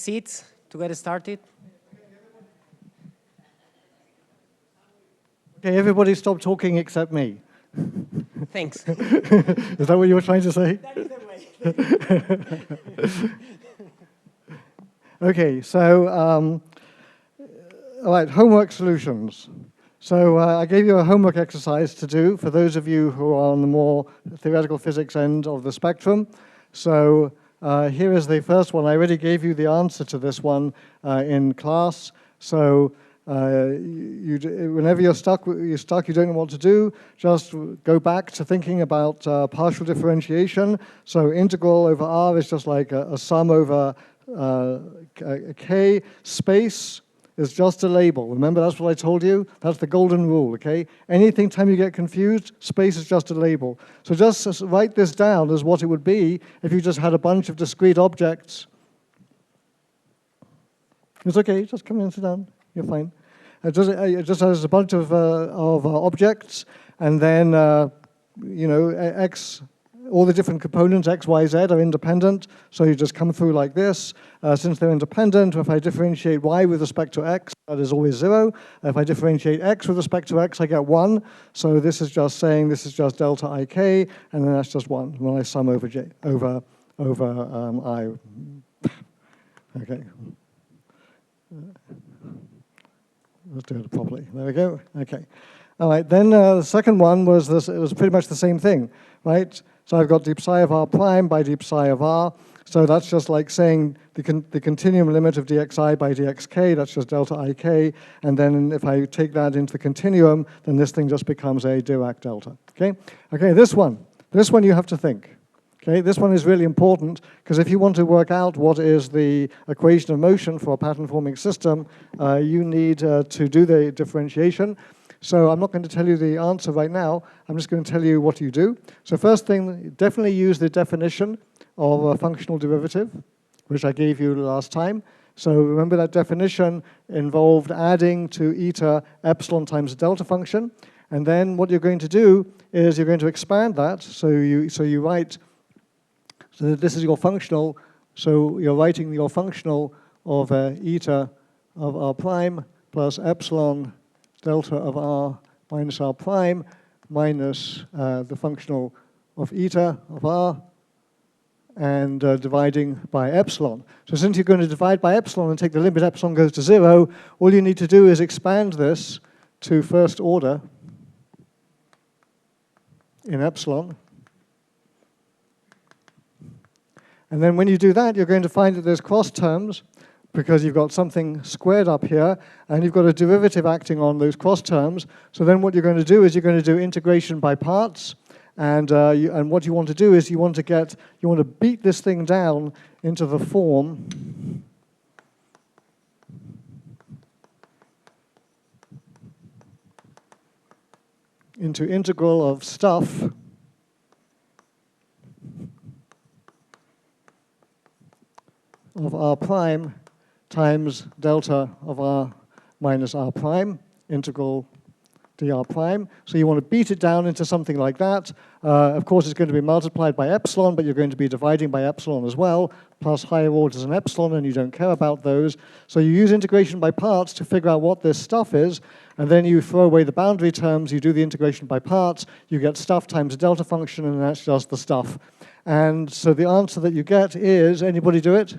seats to get started? Okay, everybody stop talking except me. Thanks. Is that what you were trying to say? That is the way. Okay, so, all right, homework solutions. So I gave you a homework exercise to do for those of you who are on the more theoretical physics end of the spectrum. So here is the first one. I already gave you the answer to this one in class. So whenever you're stuck, you don't know what to do, just go back to thinking about partial differentiation. So integral over R is just like a sum over K. Space is just a label. Remember, that's what I told you? That's the golden rule, okay? Anything time you get confused, space is just a label. So just write this down as what it would be if you just had a bunch of discrete objects. It's okay, just come in and sit down. You're fine. It just has a bunch of objects, and then, you know, X, all the different components, X, Y, Z, are independent, so you just come through like this. Since they're independent, if I differentiate Y with respect to X, that is always 0. If I differentiate X with respect to X, I get 1. So this is just saying this is just delta IK, and then that's just 1 when I sum over J, over I. Okay. Let's do it properly. There we go. Okay. All right. Then the second one was this. It was pretty much the same thing, right? So I've got d psi of r prime by d psi of r. So that's just like saying the continuum limit of dxi by dxk. That's just delta ik. And then if I take that into the continuum, then this thing just becomes a Dirac delta. Okay. Okay. This one you have to think. Okay, this one is really important because if you want to work out what is the equation of motion for a pattern-forming system, you need to do the differentiation. So I'm not going to tell you the answer right now. I'm just going to tell you what you do. So first thing, definitely use the definition of a functional derivative, which I gave you last time. So remember that definition involved adding to eta epsilon times the delta function. And then what you're going to do is you're going to expand that. So you write. So this is your functional, so you're writing your functional of eta of r prime plus epsilon delta of r minus r prime minus the functional of eta of r and dividing by epsilon. So since you're going to divide by epsilon and take the limit epsilon goes to 0, all you need to do is expand this to first order in epsilon. And then when you do that, you're going to find that there's cross terms because you've got something squared up here, and you've got a derivative acting on those cross terms. So then what you're going to do is you're going to do integration by parts, and what you want to do is you want to beat this thing down into the form into integral of stuff of r prime times delta of r minus r prime, integral dr prime. So you want to beat it down into something like that. Of course, it's going to be multiplied by epsilon, but you're going to be dividing by epsilon as well, plus higher orders than epsilon, and you don't care about those. So you use integration by parts to figure out what this stuff is, and then you throw away the boundary terms, you do the integration by parts, you get stuff times a delta function, and that's just the stuff. And so the answer that you get is, anybody do it?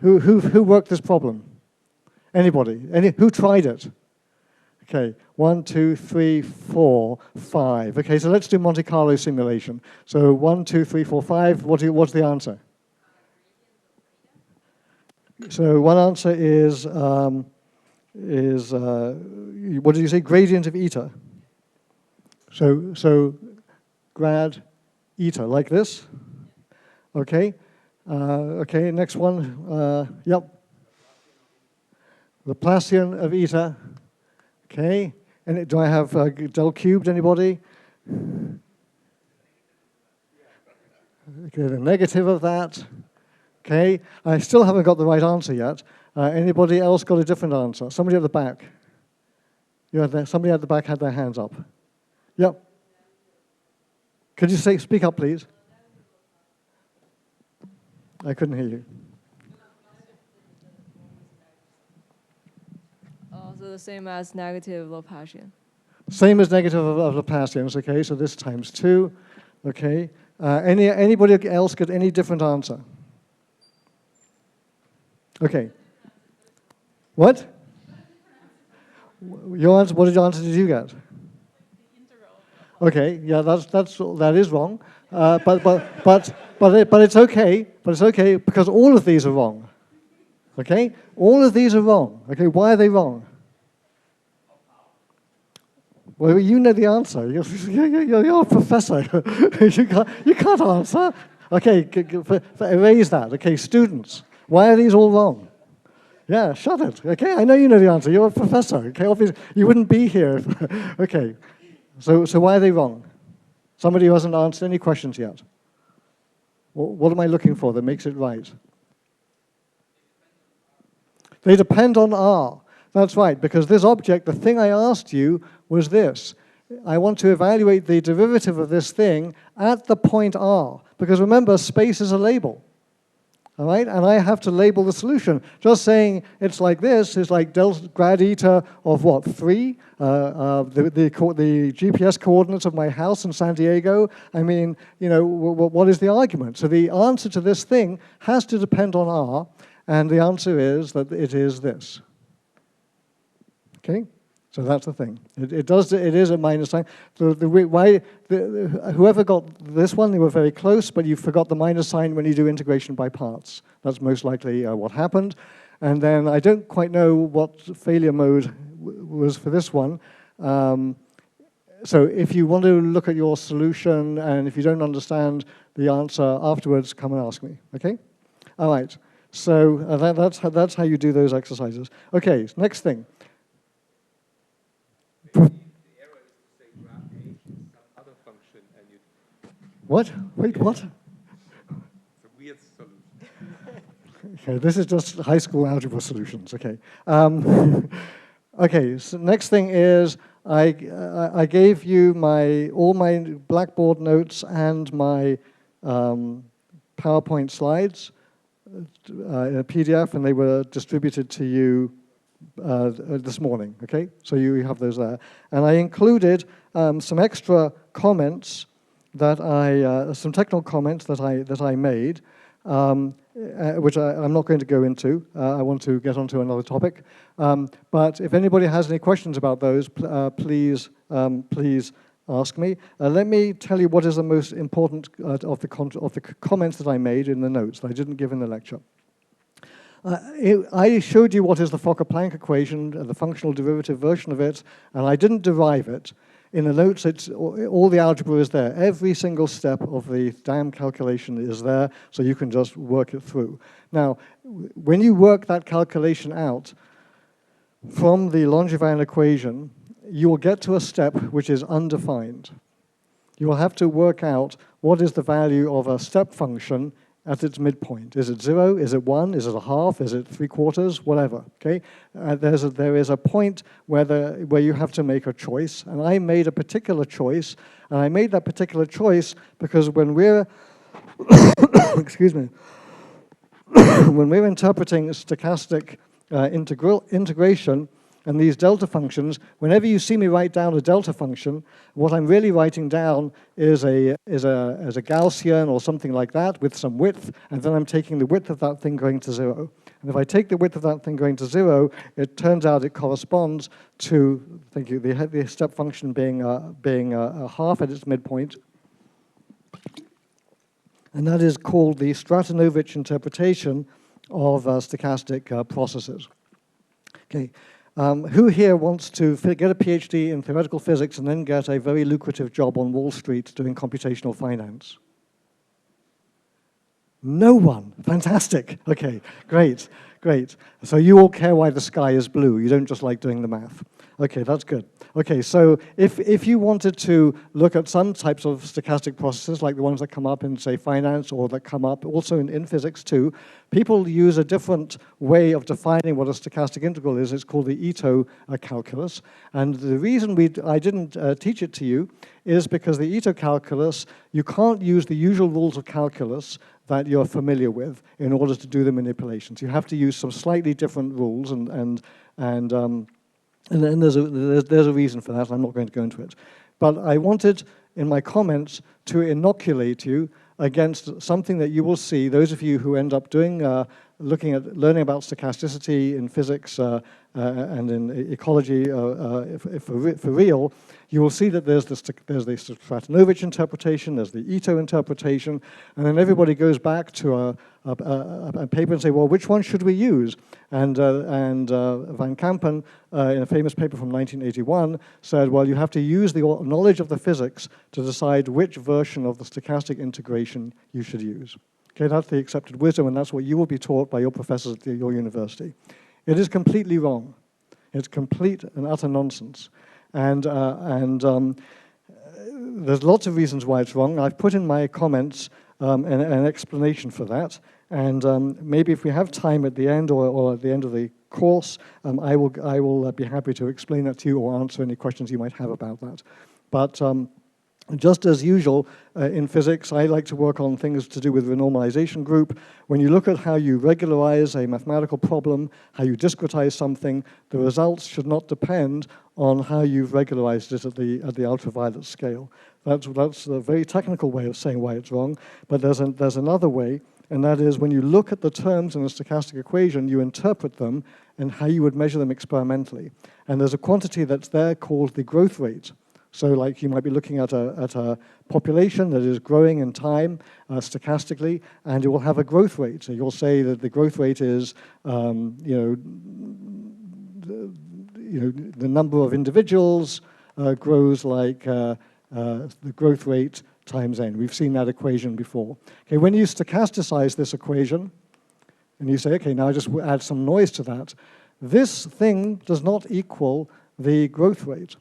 Who worked this problem? Anybody? Who tried it? Okay, 1, 2, 3, 4, 5. Okay, so let's do Monte Carlo simulation. So 1, 2, 3, 4, 5. What's the answer? So one answer is what did you say? Gradient of eta. So grad eta, like this. Okay. Okay, next one. Yep. Laplacian of eta. Okay. And do I have del cubed, anybody? Okay, the negative of that. Okay. I still haven't got the right answer yet. Anybody else got a different answer? Somebody at the back. Somebody at the back had their hands up. Yep. Could you speak up, please? I couldn't hear you. So the same as negative Laplacian. Same as negative of Laplacians, okay, so this times 2, okay. Anybody else get any different answer? Okay. What? Your answer, what answer did you get? Okay, yeah, that is wrong, but it's okay. But it's okay because all of these are wrong. Okay, all of these are wrong. Okay, why are they wrong? Well, you know the answer. You're a professor. you can't answer. Okay, erase that. Okay, students, why are these all wrong? Yeah, shut it. Okay, I know you know the answer. You're a professor. Okay, obviously you wouldn't be here. Okay, so why are they wrong? Somebody who hasn't answered any questions yet. What am I looking for that makes it right? They depend on R. That's right, because this object, the thing I asked you was this. I want to evaluate the derivative of this thing at the point R. Because remember, space is a label. All right, and I have to label the solution. Just saying it's like this is like delta grad eta of what, 3? The GPS coordinates of my house in San Diego. I mean, you know, what is the argument? So the answer to this thing has to depend on R, and the answer is that it is this. Okay, so that's the thing. It is a minus sign. Whoever got this one, they were very close, but you forgot the minus sign when you do integration by parts. That's most likely what happened. And then I don't quite know what failure mode was for this one. So if you want to look at your solution, and if you don't understand the answer afterwards, come and ask me. Okay? All right. So that's how you do those exercises. Okay, next thing. The error is to say graph H is some other function and you... What? Wait, what? It's a weird solution. Okay, this is just high school algebra solutions, okay. Okay, so next thing is I gave you all my Blackboard notes and my PowerPoint slides in a PDF, and they were distributed to you this morning, okay? So you have those there. And I included some extra comments that some technical comments that I made, which I'm not going to go into. I want to get onto another topic. But if anybody has any questions about those, please ask me. Let me tell you what is the most important of the comments that I made in the notes that I didn't give in the lecture. I showed you what is the Fokker-Planck equation, the functional derivative version of it, and I didn't derive it. In the notes, all the algebra is there. Every single step of the damn calculation is there, so you can just work it through. Now, when you work that calculation out from the Langevin equation, you will get to a step which is undefined. You will have to work out what is the value of a step function at its midpoint. Is it 0? Is it 1? Is it a half? Is it 3/4? Whatever. Okay. There is a point where you have to make a choice, and I made a particular choice, and I made that particular choice because when we're excuse me, when we're interpreting stochastic integration and these delta functions, whenever you see me write down a delta function, what I'm really writing down is a Gaussian or something like that with some width, and then I'm taking the width of that thing going to 0. And if I take the width of that thing going to 0, it turns out it corresponds to, thank you, the step function being a half at its midpoint. And that is called the Stratinovich interpretation of stochastic processes. Okay. Who here wants to get a PhD in theoretical physics and then get a very lucrative job on Wall Street doing computational finance? No one. Fantastic. Okay, great, great. So you all care why the sky is blue. You don't just like doing the math. Okay, that's good. Okay, so if you wanted to look at some types of stochastic processes, like the ones that come up in, say, finance, or that come up also in physics too, people use a different way of defining what a stochastic integral is. It's called the Ito calculus. And the reason I didn't teach it to you is because the Ito calculus, you can't use the usual rules of calculus that you're familiar with in order to do the manipulations. You have to use some slightly different rules, and then there's a reason for that. I'm not going to go into it. But I wanted, in my comments, to inoculate you against something that you will see, those of you who end up doing, learning about stochasticity in physics and in ecology for real, you will see that there's the Stratinovich interpretation, there's the Ito interpretation, and then everybody goes back to a paper and say, well, which one should we use? And Van Kampen, in a famous paper from 1981, said, well, you have to use the knowledge of the physics to decide which version of the stochastic integration you should use. Okay, that's the accepted wisdom, and that's what you will be taught by your professors at your university. It is completely wrong. It's complete and utter nonsense. And there's lots of reasons why it's wrong. I've put in my comments an explanation for that. And maybe if we have time at the end or at the end of the course, I will be happy to explain that to you or answer any questions you might have about that. But just as usual in physics, I like to work on things to do with renormalization group. When you look at how you regularize a mathematical problem, how you discretize something, the results should not depend on how you've regularized it at the ultraviolet scale. That's a very technical way of saying why it's wrong, but there's another way, and that is when you look at the terms in a stochastic equation, you interpret them and how you would measure them experimentally. And there's a quantity that's there called the growth rate. So like you might be looking at a population that is growing in time stochastically, and it will have a growth rate. So you'll say that the growth rate is the number of individuals grows like the growth rate times n. We've seen that equation before. Okay, when you stochasticize this equation, and you say, okay, now I just add some noise to that, this thing does not equal the growth rate.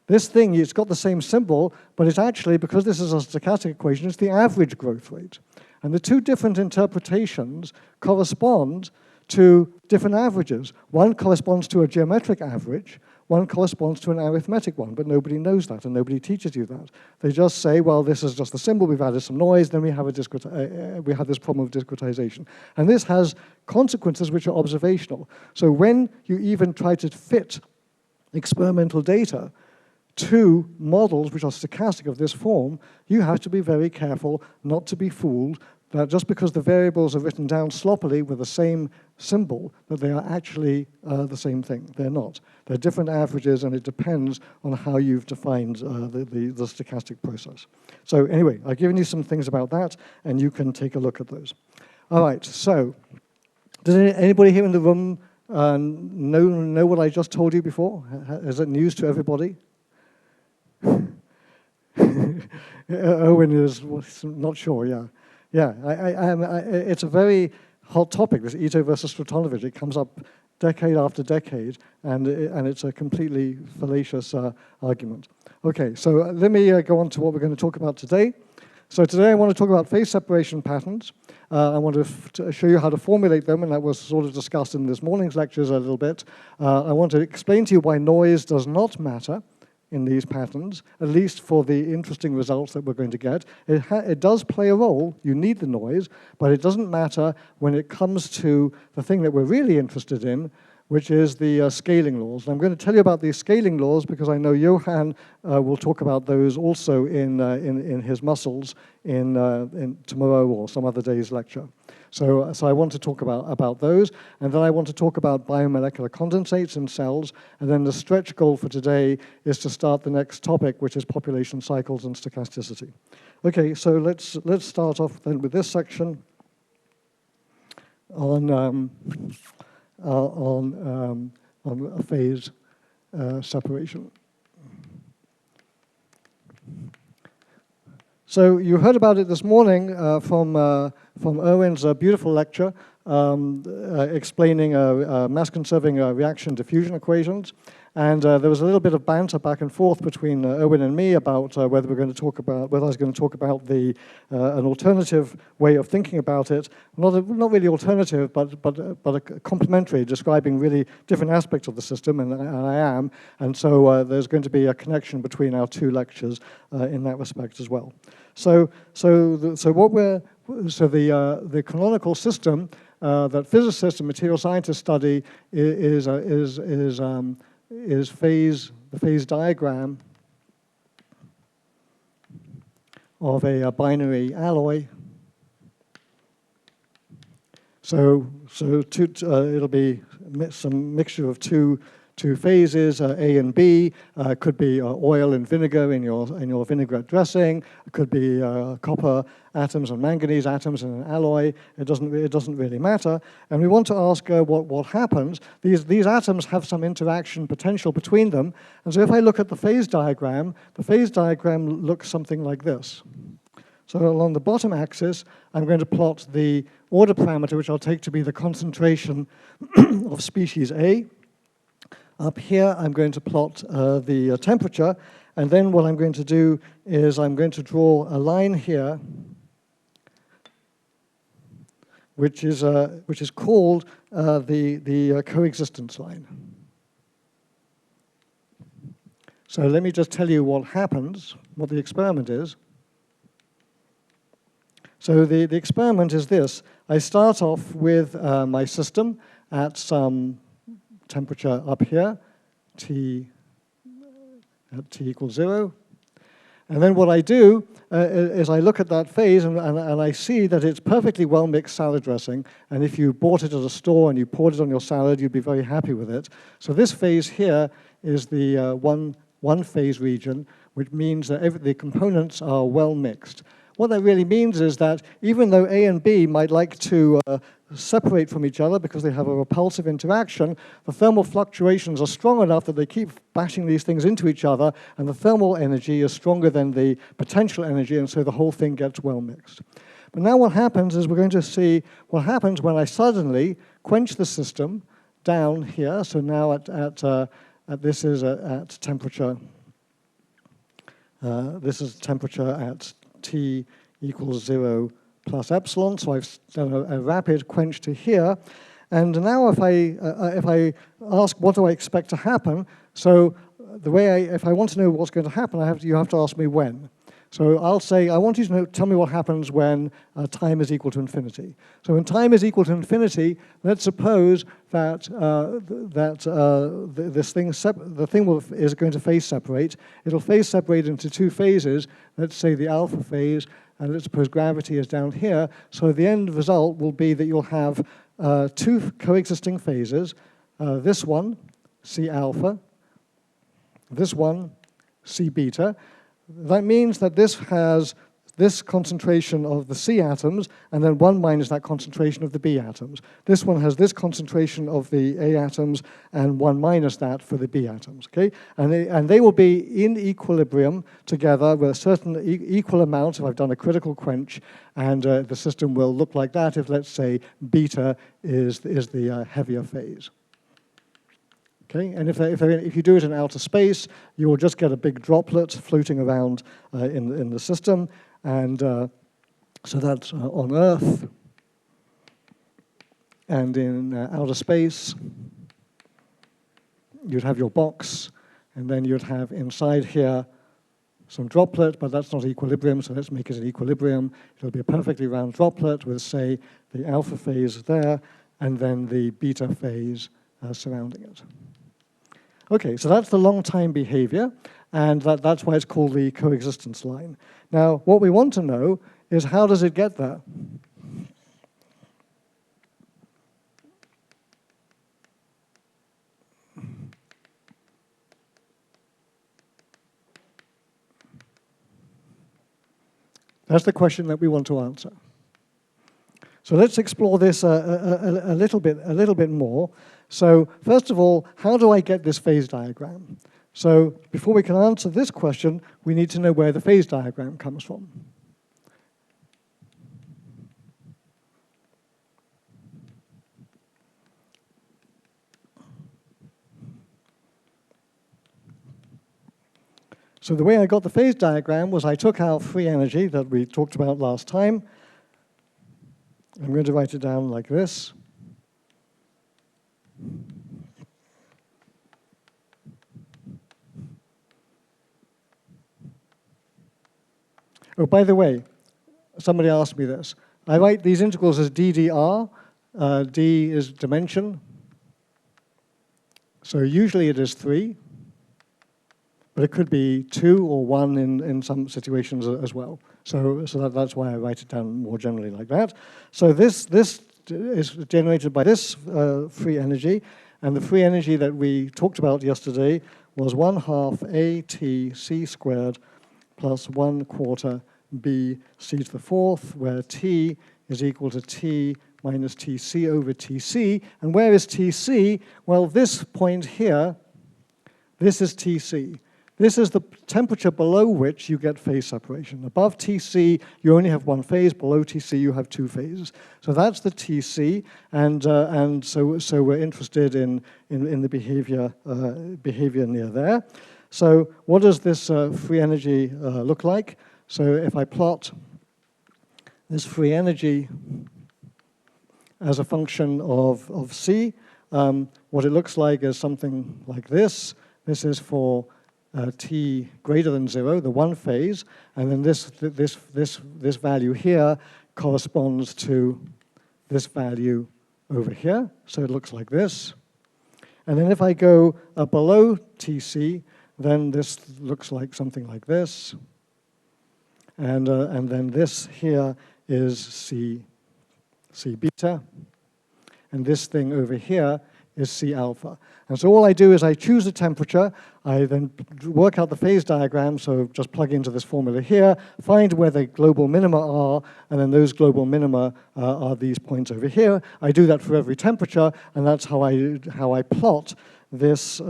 This thing, it's got the same symbol, but it's actually, because this is a stochastic equation, it's the average growth rate. And the two different interpretations correspond to different averages. One corresponds to a geometric average, one corresponds to an arithmetic one, but nobody knows that and nobody teaches you that. They just say, well, this is just the symbol, we've added some noise, then we have this problem of discretization. And this has consequences which are observational. So when you even try to fit experimental data to models which are stochastic of this form, you have to be very careful not to be fooled that just because the variables are written down sloppily with the same symbol, that they are actually the same thing. They're not. They're different averages, and it depends on how you've defined the stochastic process. So anyway, I've given you some things about that, and you can take a look at those. All right, so does anybody here in the room know what I just told you before? Is it news to everybody? Owen is not sure, yeah. Yeah, it's a very hot topic, this Ito versus Stratinovich. It comes up decade after decade, and it's a completely fallacious argument. Okay, so let me go on to what we're going to talk about today. So today I want to talk about phase separation patterns. I want to show you how to formulate them, and that was sort of discussed in this morning's lectures a little bit. I want to explain to you why noise does not matter in these patterns, at least for the interesting results that we're going to get. It does play a role, you need the noise, but it doesn't matter when it comes to the thing that we're really interested in, which is the scaling laws. And I'm going to tell you about these scaling laws because I know Johan will talk about those also in his muscles in tomorrow or some other day's lecture. So I want to talk about those, and then I want to talk about biomolecular condensates in cells, and then the stretch goal for today is to start the next topic, which is population cycles and stochasticity. Okay, so let's start off then with this section on a phase separation. So you heard about it this morning from Erwin's beautiful lecture explaining mass-conserving reaction diffusion equations. And there was a little bit of banter back and forth between Owen and me about whether I was going to talk about an alternative way of thinking about it. Not really alternative, but a complementary, describing really different aspects of the system, and I am. And so there's going to be a connection between our two lectures in that respect as well. So the canonical system that physicists and material scientists study is the phase diagram of a binary alloy. So it'll be some mixture of two phases, A and B. Could be oil and vinegar in your vinaigrette dressing. It could be copper atoms and manganese atoms in an alloy. It doesn't really matter. And we want to ask what happens. These atoms have some interaction potential between them. And so if I look at the phase diagram looks something like this. So along the bottom axis, I'm going to plot the order parameter, which I'll take to be the concentration of species A. Up here, I'm going to plot the temperature, and then what I'm going to do is I'm going to draw a line here, which is called the coexistence line. So let me just tell you what happens, what the experiment is. So the experiment is this. I start off with my system at some temperature up here, T equals 0. And then what I do is I look at that phase and I see that it's perfectly well-mixed salad dressing. And if you bought it at a store and you poured it on your salad, you'd be very happy with it. So this phase here is the one phase region, which means that the components are well-mixed. What that really means is that even though A and B might like to separate from each other because they have a repulsive interaction, the thermal fluctuations are strong enough that they keep bashing these things into each other, and the thermal energy is stronger than the potential energy, and so the whole thing gets well mixed. But now what happens is we're going to see what happens when I suddenly quench the system down here. So now this is at temperature. This is temperature at T equals 0 plus epsilon, so I've done a rapid quench to here. And now if I ask what do I expect to happen, so if I want to know what's going to happen, you have to ask me when. So I'll say, I want you to tell me what happens when time is equal to infinity. So when time is equal to infinity, let's suppose that the thing is going to phase separate. It'll phase separate into two phases. Let's say the alpha phase, and let's suppose gravity is down here. So the end result will be that you'll have two coexisting phases. This one, C alpha. This one, C beta. That means that this has this concentration of the C atoms, and then 1 minus that concentration of the B atoms. This one has this concentration of the A atoms, and 1 minus that for the B atoms. Okay, and they will be in equilibrium together with a certain equal amount. If I've done a critical quench, and the system will look like that if, let's say, beta is the heavier phase. Okay, and if you do it in outer space, you will just get a big droplet floating around in the system, and so that's on Earth, and in outer space, you'd have your box, and then you'd have inside here some droplet, but that's not equilibrium, so let's make it an equilibrium. It'll be a perfectly round droplet with, say, the alpha phase there, and then the beta phase surrounding it. Okay, so that's the long-time behavior, and that's why it's called the coexistence line. Now, what we want to know is how does it get there? That's the question that we want to answer. So let's explore this a little bit more. So first of all, how do I get this phase diagram? So before we can answer this question, we need to know where the phase diagram comes from. So the way I got the phase diagram was I took our free energy that we talked about last time. I'm going to write it down like this. Oh, by the way, somebody asked me this. I write these integrals as ddr. D is dimension. So usually it is 3. But it could be 2 or 1 in some situations as well. So that's why I write it down more generally like that. So this is generated by this free energy. And the free energy that we talked about yesterday was 1/2 ATC squared plus 1/4 BC to the 4th, where T is equal to T minus TC over TC. And where is TC? Well, this point here, this is TC. This is the temperature below which you get phase separation. Above TC, you only have one phase. Below TC, you have 2 phases. So that's the TC, and so we're interested in the behavior near there. So what does this free energy look like? So if I plot this free energy as a function of C, what it looks like is something like this. This is for T greater than 0, the one phase, and then this value here corresponds to this value over here. So it looks like this. And then if I go below TC, then this looks like something like this. And then this here is C beta. And this thing over here is C alpha. And so all I do is I choose the temperature, I then work out the phase diagram, so just plug into this formula here, find where the global minima are, and then those global minima are these points over here. I do that for every temperature, and that's how I plot this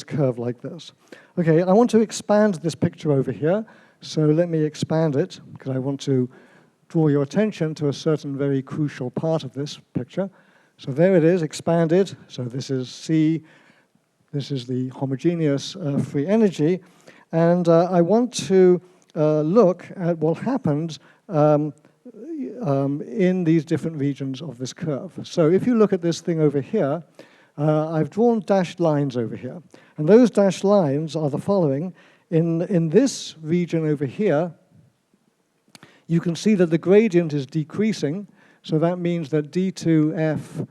curve like this. Okay, I want to expand this picture over here, so let me expand it, because I want to draw your attention to a certain very crucial part of this picture. So there it is, expanded. So this is C. This is the homogeneous free energy. And I want to look at what happens in these different regions of this curve. So if you look at this thing over here, I've drawn dashed lines over here. And those dashed lines are the following. In this region over here, you can see that the gradient is decreasing. So that means that d2f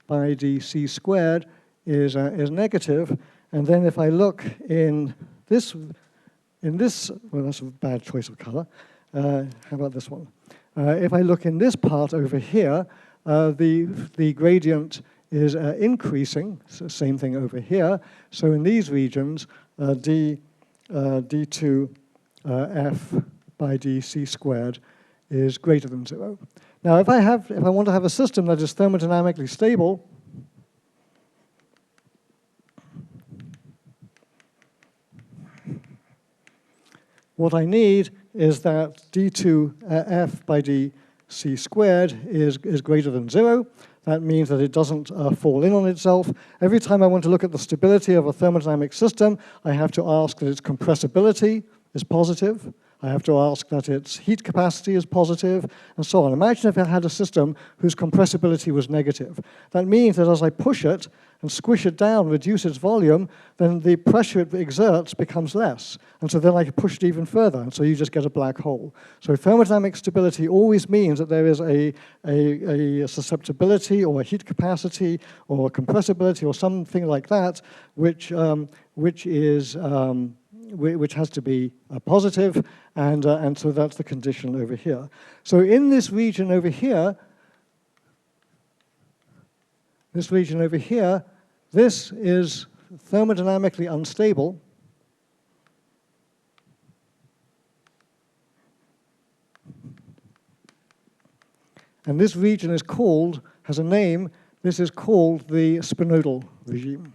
by dc squared is negative. And then if I look in this, well, that's a bad choice of color. How about this one? If I look in this part over here, the gradient is increasing. So same thing over here. So in these regions, d2f by dc squared is greater than 0. Now, if I want to have a system that is thermodynamically stable, what I need is that d2f by dc squared is greater than 0. That means that it doesn't fall in on itself. Every time I want to look at the stability of a thermodynamic system, I have to ask that its compressibility is positive. I have to ask that its heat capacity is positive, and so on. Imagine if I had a system whose compressibility was negative. That means that as I push it and squish it down, reduce its volume, then the pressure it exerts becomes less. And so then I can push it even further, and so you just get a black hole. So thermodynamic stability always means that there is a susceptibility or a heat capacity or a compressibility or something like that, which has to be positive, and so that's the condition over here. So in this region over here, this is thermodynamically unstable. And this region is called, has a name, this is called the spinodal regime.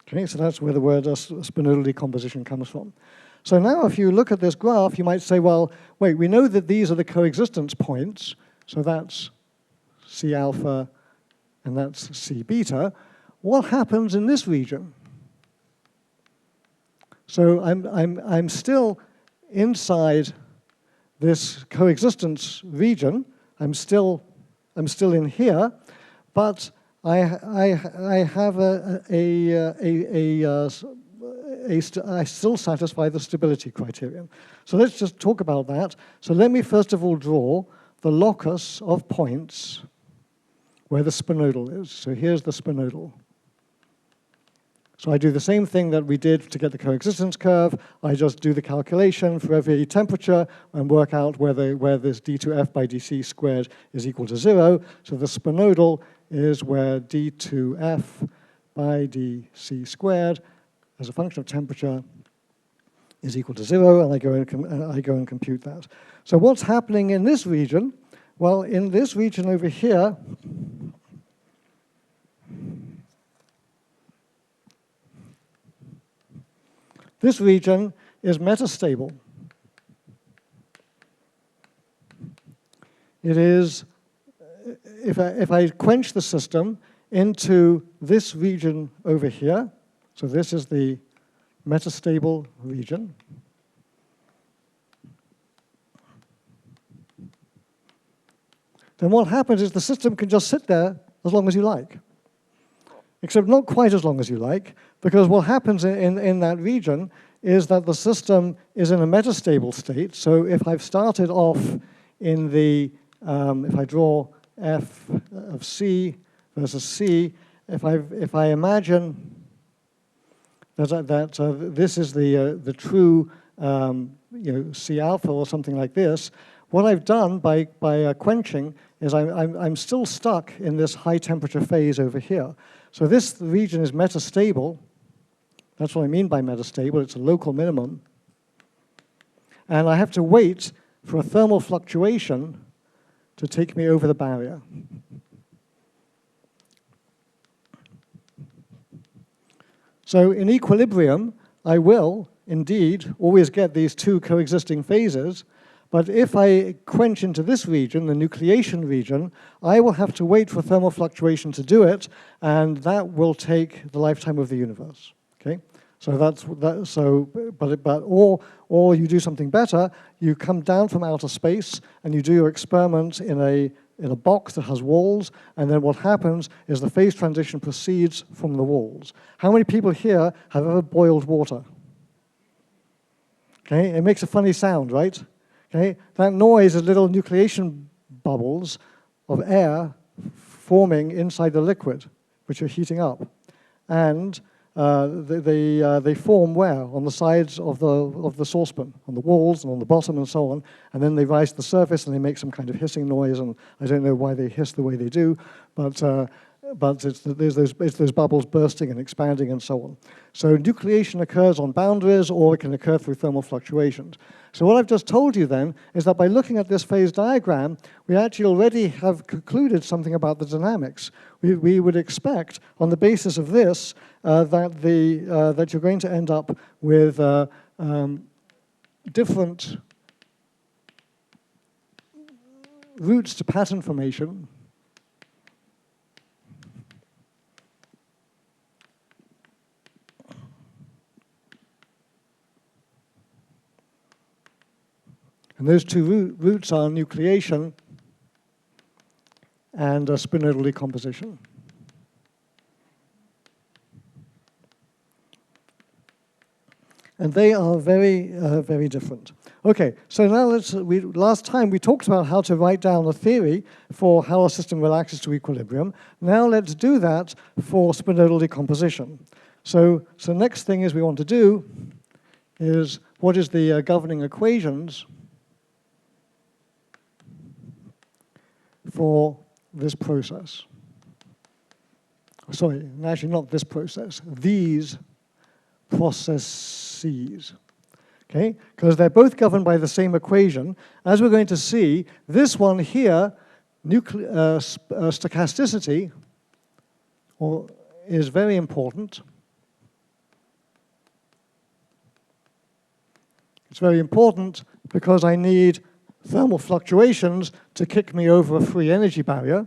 Okay, so that's where the word spinodal decomposition comes from. So now if you look at this graph, you might say, well, wait, we know that these are the coexistence points, so that's C alpha and that's C beta. what happens in this region? So I'm still inside this coexistence region. I'm still in here, but I have I still satisfy the stability criterion. So let's just talk about that. So let me first of all draw the locus of points where the spinodal is. So here's the spinodal. So I do the same thing that we did to get the coexistence curve. I just do the calculation for every temperature and work out where this d2f by dc squared is equal to 0. So the spinodal is where d2f by dc squared as a function of temperature is equal to 0, and I go and compute that. So what's happening in this region? Well, in this region over here, this region is metastable. It is, if I quench the system into this region over here, so this is the metastable region. Then what happens is the system can just sit there as long as you like. Except not quite as long as you like, because what happens in that region is that the system is in a metastable state. So if I've started off in the, if I draw f of c versus c, if I imagine that this is the true C alpha or something like this, what I've done by quenching is I'm still stuck in this high temperature phase over here. So this region is metastable. That's what I mean by metastable. It's a local minimum. And I have to wait for a thermal fluctuation to take me over the barrier. So in equilibrium, I will indeed always get these two coexisting phases. But if I quench into this region, the nucleation region, I will have to wait for thermal fluctuation to do it, and that will take the lifetime of the universe. Okay, so that's that. So, or you do something better. You come down from outer space and you do your experiment in a box that has walls, and then what happens is the phase transition proceeds from the walls. How many people here have ever boiled water? Okay, it makes a funny sound, right? Okay, that noise is little nucleation bubbles of air forming inside the liquid, which are heating up. And they form where? On the sides of the saucepan, on the walls and on the bottom and so on. And then they rise to the surface and they make some kind of hissing noise. And I don't know why they hiss the way they do, but it's those bubbles bursting and expanding and so on. So nucleation occurs on boundaries, or it can occur through thermal fluctuations. So what I've just told you then is that by looking at this phase diagram, we actually already have concluded something about the dynamics. We would expect, on the basis of this, that you're going to end up with different routes to pattern formation. And those two routes are nucleation and spinodal decomposition. And they are very, very different. Okay, so now last time we talked about how to write down a theory for how a system relaxes to equilibrium. Now let's do that for spinodal decomposition. So next thing is we want to do is what is the governing equations for this process. Sorry, actually not this process, these processes. Okay, because they're both governed by the same equation. As we're going to see, this one here, stochasticity, is very important. It's very important because I need thermal fluctuations to kick me over a free energy barrier.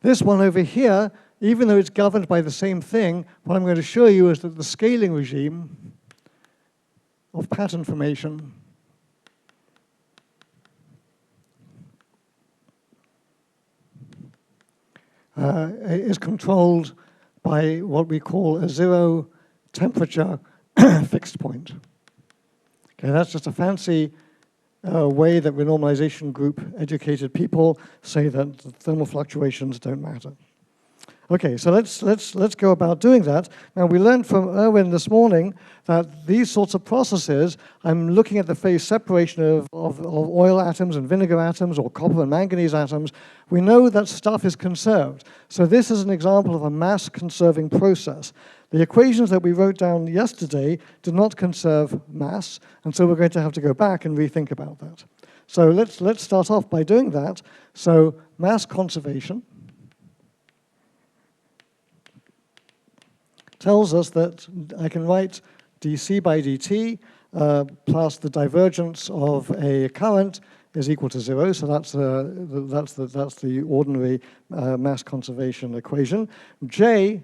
This one over here even though it's governed by the same thing, what I'm going to show you is that the scaling regime of pattern formation is controlled by what we call a zero temperature fixed point. Okay, that's just a fancy way that renormalization group educated people say that thermal fluctuations don't matter. Okay, so let's go about doing that. Now, we learned from Erwin this morning that these sorts of processes, I'm looking at the phase separation of oil atoms and vinegar atoms or copper and manganese atoms. We know that stuff is conserved. So this is an example of a mass-conserving process. The equations that we wrote down yesterday did not conserve mass, and so we're going to have to go back and rethink about that. So let's start off by doing that. So mass conservation tells us that I can write dc by dt plus the divergence of a current is equal to 0. So that's the ordinary mass conservation equation. J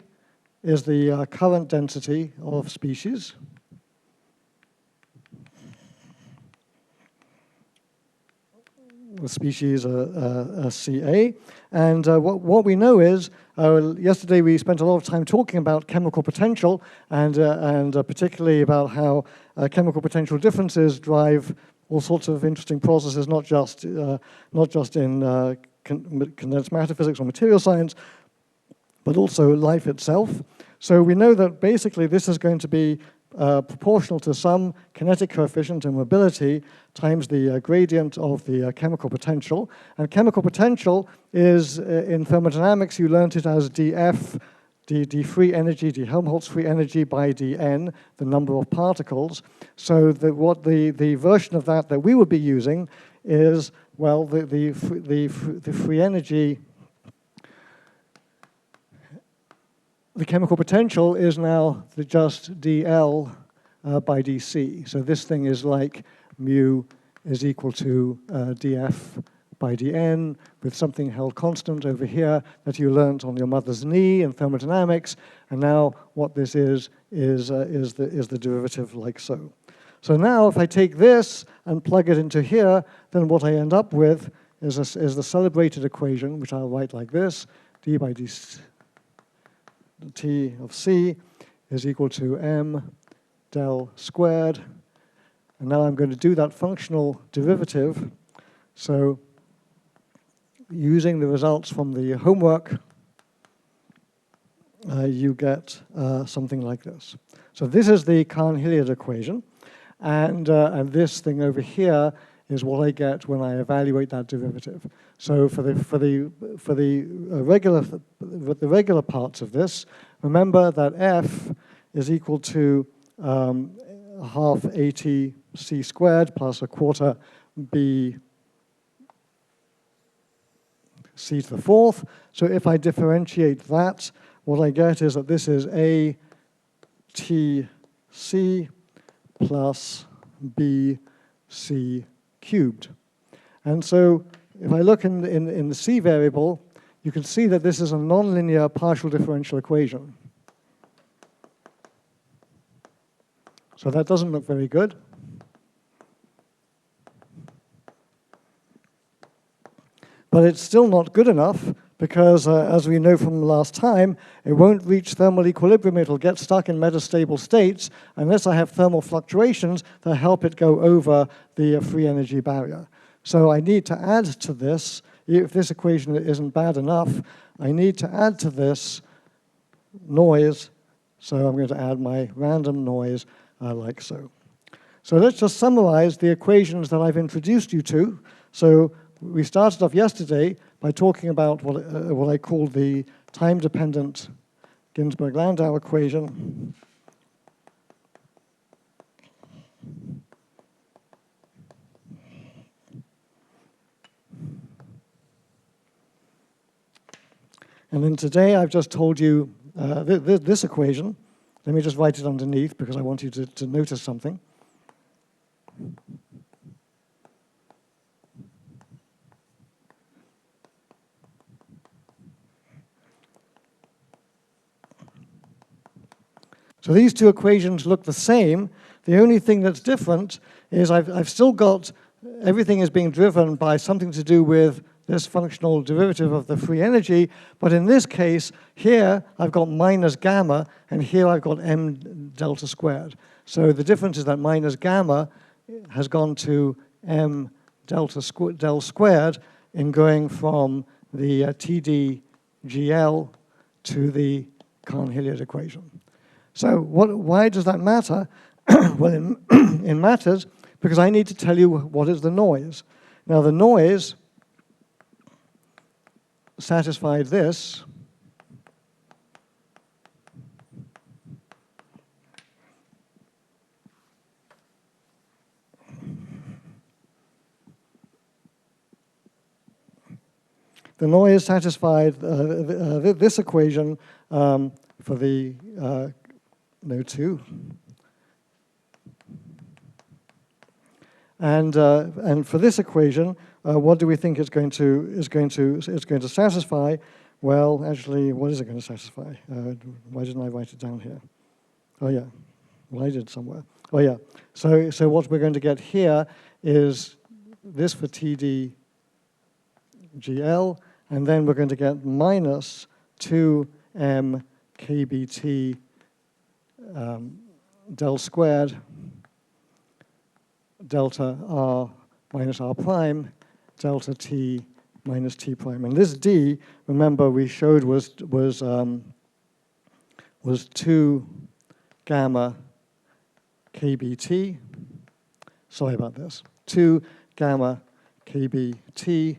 is the current density of species. The species Ca. And what we know is, yesterday we spent a lot of time talking about chemical potential and particularly about how chemical potential differences drive all sorts of interesting processes, not just in condensed matter physics or material science, but also life itself. So we know that basically this is going to be proportional to some kinetic coefficient and mobility times the gradient of the chemical potential. And chemical potential is, in thermodynamics, you learned it as dF, d free energy, d Helmholtz free energy by dN, the number of particles. So what the version of that we would be using is, well, the free energy. The chemical potential is now just dL by dC. So this thing is like mu is equal to dF by dN with something held constant over here that you learnt on your mother's knee in thermodynamics. And now what this is the derivative like so. So now if I take this and plug it into here, then what I end up with is the celebrated equation, which I'll write like this, d by dC. T of C is equal to m del squared. And now I'm going to do that functional derivative. So using the results from the homework, you get something like this. So this is the Cahn-Hilliard equation. And this thing over here is what I get when I evaluate that derivative. So for the regular parts of this, remember that F is equal to half AT C squared plus a quarter B C to the fourth. So if I differentiate that, what I get is that this is A T C plus B C cubed. And so if I look in the C variable, you can see that this is a nonlinear partial differential equation. So that doesn't look very good. But it's still not good enough because, as we know from last time, it won't reach thermal equilibrium. It'll get stuck in metastable states unless I have thermal fluctuations that help it go over the free energy barrier. So I need to add to this, if this equation isn't bad enough, I need to add to this noise. So I'm going to add my random noise like so. So let's just summarize the equations that I've introduced you to. So we started off yesterday by talking about what I call the time-dependent Ginzburg-Landau equation. And then today I've just told you this equation. Let me just write it underneath because I want you to notice something. So these two equations look the same. The only thing that's different is I've still got, everything is being driven by something to do with this functional derivative of the free energy, but in this case, here I've got minus gamma, and here I've got m delta squared. So the difference is that minus gamma has gone to m delta del squared in going from the TdGL to the Cahn-Hilliard equation. So why does that matter? Well, it matters because I need to tell you what is the noise. Now, the noise satisfied this. The noise satisfied this equation for the No2. And for this equation, what do we think it's going to satisfy? Well, actually, what is it going to satisfy? Why didn't I write it down here? Oh yeah, well I did somewhere. Oh yeah. So what we're going to get here is this for TdGL, and then we're going to get minus 2m kBt del squared delta r minus r prime delta t minus t prime. And this d, remember we showed was 2 gamma kBt. Sorry about this. 2 gamma kBt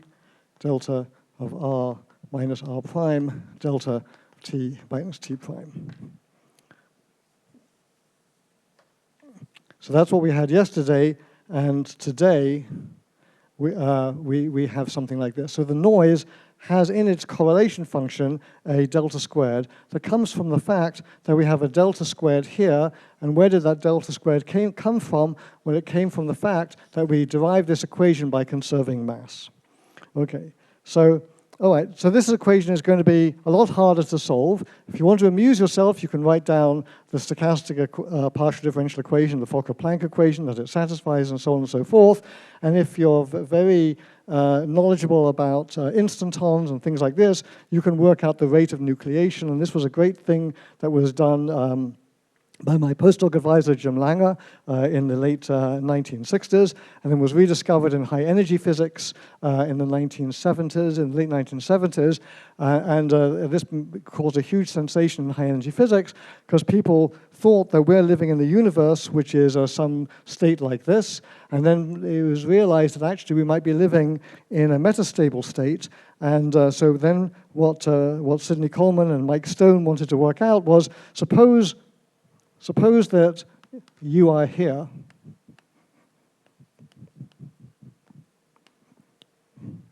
delta of r minus r prime delta t minus t prime. So that's what we had yesterday, and today we have something like this. So the noise has in its correlation function a delta squared that comes from the fact that we have a delta squared here, and where did that delta squared come from? Well, it came from the fact that we derived this equation by conserving mass. Okay, so all right, so this equation is going to be a lot harder to solve. If you want to amuse yourself, you can write down the stochastic partial differential equation, the Fokker-Planck equation that it satisfies, and so on and so forth. And if you're very knowledgeable about instantons and things like this, you can work out the rate of nucleation. And this was a great thing that was done by my postdoc advisor, Jim Langer, in the late 1960s, and then was rediscovered in high energy physics in the 1970s, in the late 1970s, and this caused a huge sensation in high energy physics because people thought that we're living in the universe, which is some state like this, and then it was realized that actually we might be living in a metastable state, and so then what Sidney Coleman and Mike Stone wanted to work out was, suppose that you are here.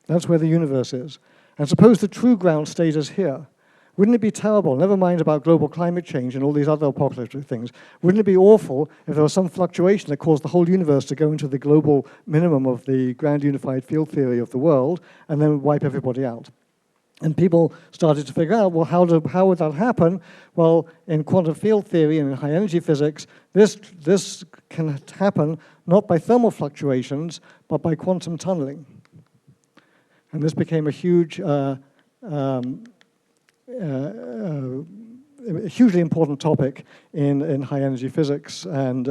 That's where the universe is. And suppose the true ground state is here. Wouldn't it be terrible, never mind about global climate change and all these other apocalyptic things, wouldn't it be awful if there was some fluctuation that caused the whole universe to go into the global minimum of the grand unified field theory of the world and then wipe everybody out? And people started to figure out, well, how would that happen? Well, in quantum field theory and in high energy physics, this can happen not by thermal fluctuations, but by quantum tunneling. And this became a huge, hugely important topic in high energy physics and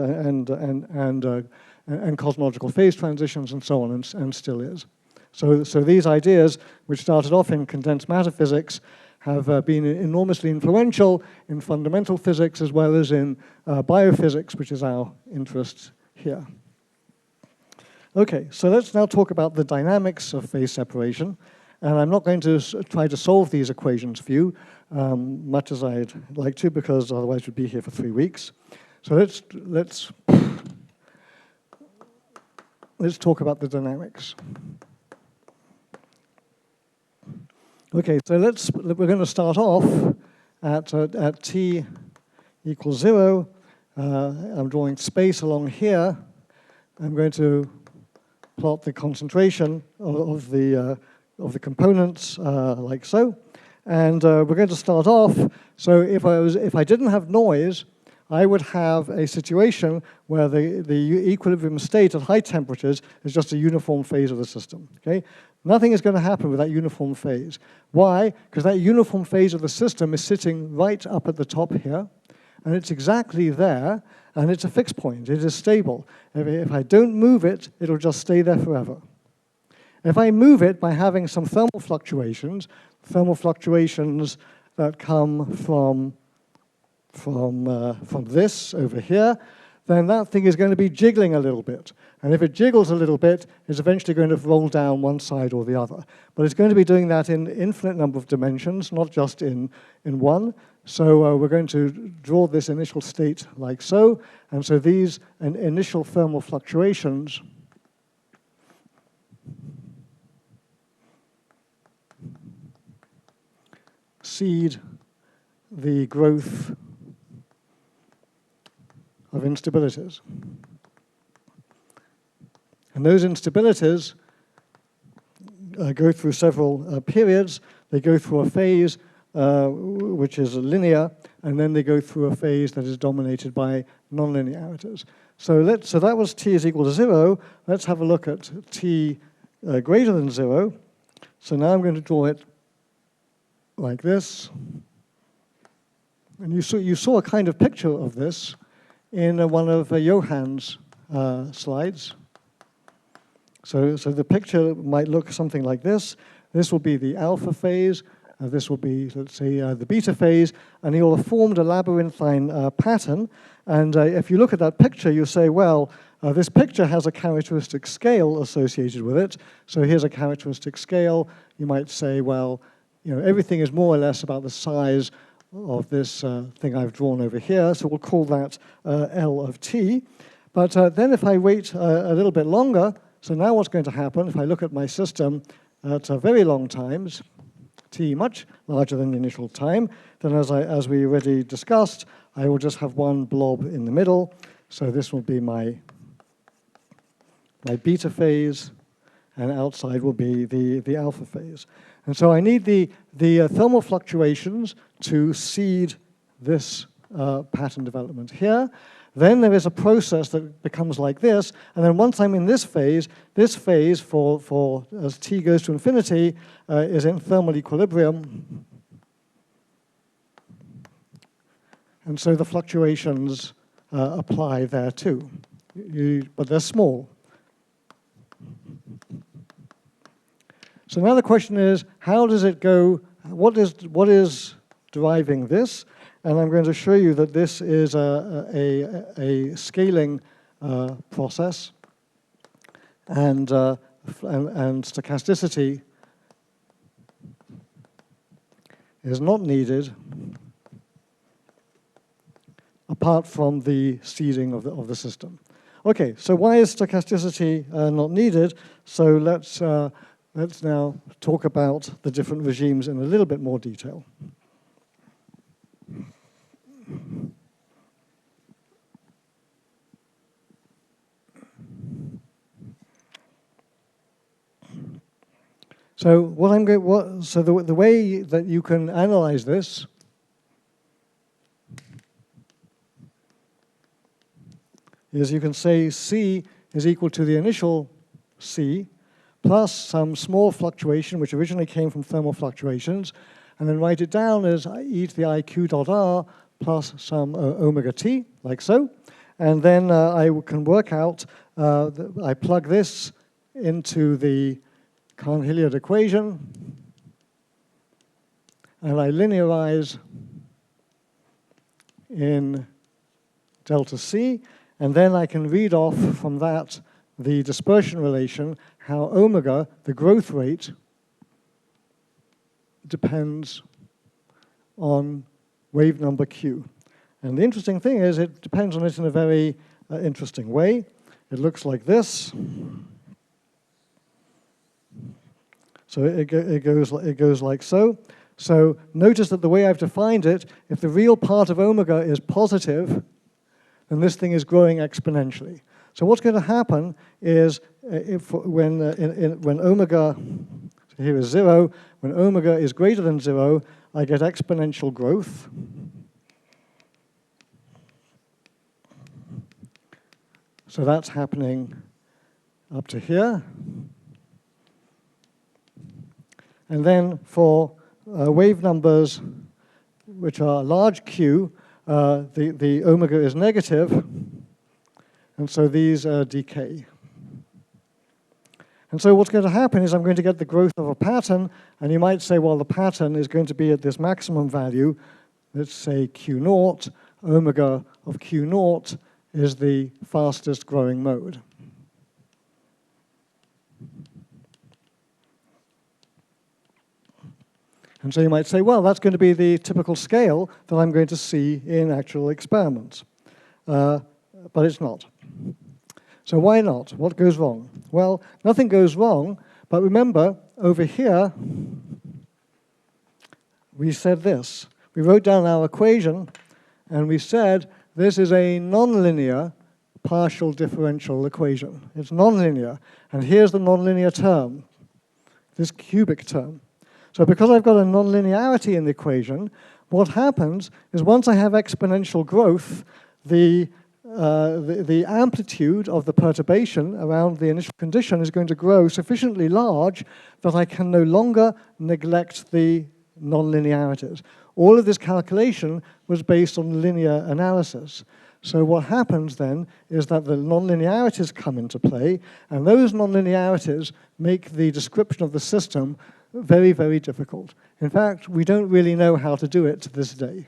cosmological phase transitions and so on, and still is. So these ideas, which started off in condensed matter physics, have been enormously influential in fundamental physics as well as in biophysics, which is our interest here. Okay, so let's now talk about the dynamics of phase separation. And I'm not going to try to solve these equations for you, much as I'd like to, because otherwise we'd be here for 3 weeks. So let's talk about the dynamics. Okay, so we're going to start off at t equals 0. I'm drawing space along here. I'm going to plot the concentration of the components like so, and we're going to start off. So if I didn't have noise, I would have a situation where the equilibrium state at high temperatures is just a uniform phase of the system. Okay? Nothing is going to happen with that uniform phase. Why? Because that uniform phase of the system is sitting right up at the top here, and it's exactly there, and it's a fixed point. It is stable. If I don't move it, it'll just stay there forever. If I move it by having some thermal fluctuations that come from this over here, then that thing is going to be jiggling a little bit. And if it jiggles a little bit, it's eventually going to roll down one side or the other. But it's going to be doing that in infinite number of dimensions, not just in one. So we're going to draw this initial state like so. And so these initial thermal fluctuations seed the growth of instabilities. And those instabilities go through several periods. They go through a phase which is linear, and then they go through a phase that is dominated by nonlinearities. So that was t is equal to 0. Let's have a look at t greater than 0. So now I'm going to draw it like this. And you saw a kind of picture of this in one of Johann's slides. So the picture might look something like this. This will be the alpha phase. This will be, let's say, the beta phase. And you'll have formed a labyrinthine pattern. And if you look at that picture, you say, well, this picture has a characteristic scale associated with it. So here's a characteristic scale. You might say, well, everything is more or less about the size of this thing I've drawn over here. So we'll call that L of t. But then if I wait a little bit longer, so now what's going to happen, if I look at my system at very long times, t much larger than the initial time, then as we already discussed, I will just have one blob in the middle. So this will be my beta phase, and outside will be the alpha phase. And so I need the thermal fluctuations to seed this pattern development here. Then there is a process that becomes like this, and then once I'm in this phase for as t goes to infinity is in thermal equilibrium. And so the fluctuations apply there too, but they're small. So now the question is, how does it go? What is driving this? And I'm going to show you that this is a scaling process, and stochasticity is not needed apart from the seeding of the system. Okay, so why is stochasticity not needed? So let's now talk about the different regimes in a little bit more detail. So the way that you can analyze this is you can say C is equal to the initial C plus some small fluctuation which originally came from thermal fluctuations, and then write it down as e to the iq dot r plus some omega t, like so. And then I can work out, I plug this into the Cahn-Hilliard equation, and I linearize in delta C, and then I can read off from that the dispersion relation, how omega, the growth rate, depends on wave number q. And the interesting thing is it depends on it in a very interesting way. It looks like this. So it goes like so. So notice that the way I've defined it, if the real part of omega is positive, then this thing is growing exponentially. So what's going to happen is when omega, so here is 0, when omega is greater than 0, I get exponential growth. So that's happening up to here. And then for wave numbers which are large Q, the omega is negative, and so these decay. And so what's going to happen is I'm going to get the growth of a pattern, and you might say, well, the pattern is going to be at this maximum value, let's say Q naught, omega of Q naught is the fastest growing mode. And so you might say, well, that's going to be the typical scale that I'm going to see in actual experiments. But it's not. So why not? What goes wrong? Well, nothing goes wrong, but remember, over here, we said this. We wrote down our equation, and we said this is a nonlinear partial differential equation. It's nonlinear, and here's the nonlinear term, this cubic term. So because I've got a nonlinearity in the equation, what happens is once I have exponential growth, the amplitude of the perturbation around the initial condition is going to grow sufficiently large that I can no longer neglect the nonlinearities. All of this calculation was based on linear analysis. So what happens then is that the nonlinearities come into play, and those nonlinearities make the description of the system very, very difficult. In fact, we don't really know how to do it to this day,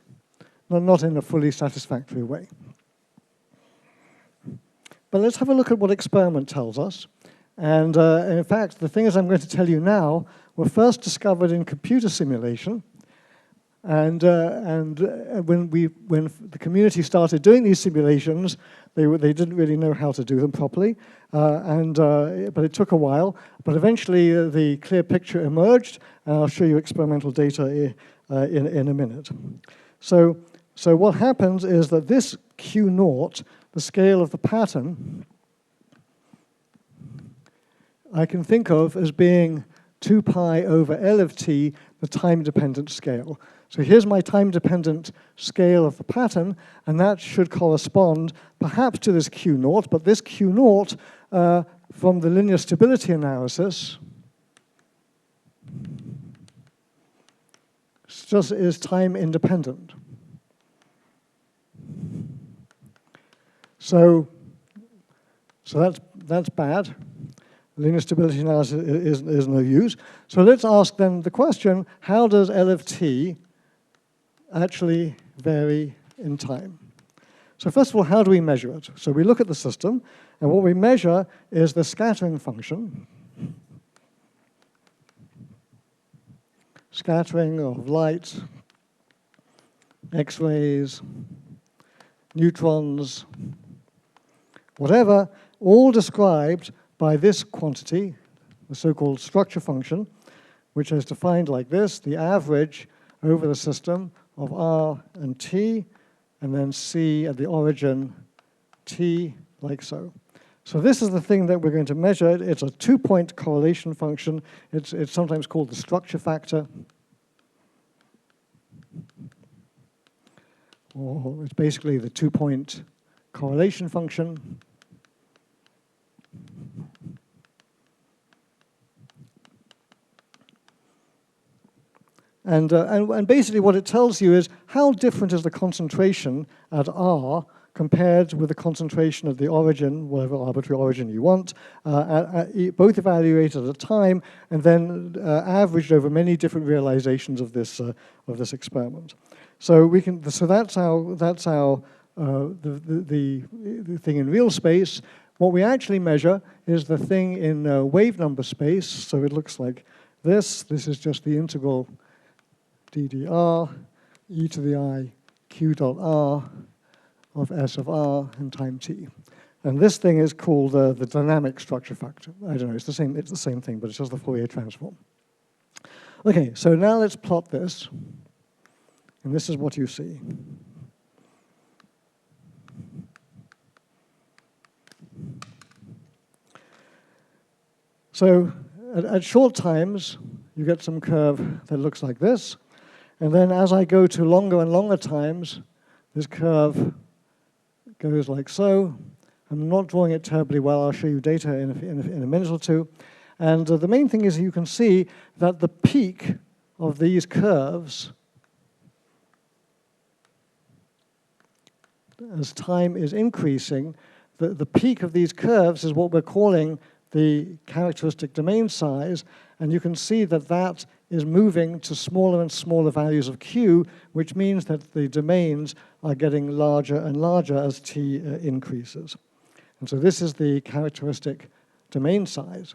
not in a fully satisfactory way. But let's have a look at what experiment tells us. And in fact, the things I'm going to tell you now were first discovered in computer simulation. And when the community started doing these simulations, they didn't really know how to do them properly, but it took a while. But eventually, the clear picture emerged, and I'll show you experimental data in a minute. So what happens is that this Q naught, the scale of the pattern, I can think of as being 2 pi over L of t, the time-dependent scale. So here's my time-dependent scale of the pattern, and that should correspond perhaps to this Q naught, but this Q naught from the linear stability analysis just is time-independent. So that's bad. Linear stability analysis is no use. So let's ask then the question, how does L of t actually vary in time? So first of all, how do we measure it? So we look at the system, and what we measure is the scattering function. Scattering of light, X-rays, neutrons, whatever, all described by this quantity, the so-called structure function, which is defined like this, the average over the system of R and T, and then C at the origin, T, like so. So this is the thing that we're going to measure. It's a 2-point correlation function. It's sometimes called the structure factor. Or it's basically the 2-point correlation function. And basically what it tells you is how different is the concentration at R compared with the concentration of the origin, whatever arbitrary origin you want, both evaluated at a time and then averaged over many different realizations of this experiment. So we can. So that's the thing in real space. What we actually measure is the thing in wave number space. So it looks like this. This is just the integral ddr e to the I q dot r of s of r in time t. And this thing is called the dynamic structure factor. I don't know, it's the same thing, but it's just the Fourier transform. Okay, so now let's plot this. And this is what you see. So at short times, you get some curve that looks like this. And then as I go to longer and longer times, this curve goes like so. I'm not drawing it terribly well. I'll show you data in a minute or two. And the main thing is you can see that the peak of these curves, as time is increasing, the peak of these curves is what we're calling the characteristic domain size, and you can see that that is moving to smaller and smaller values of Q, which means that the domains are getting larger and larger as T increases. And so this is the characteristic domain size.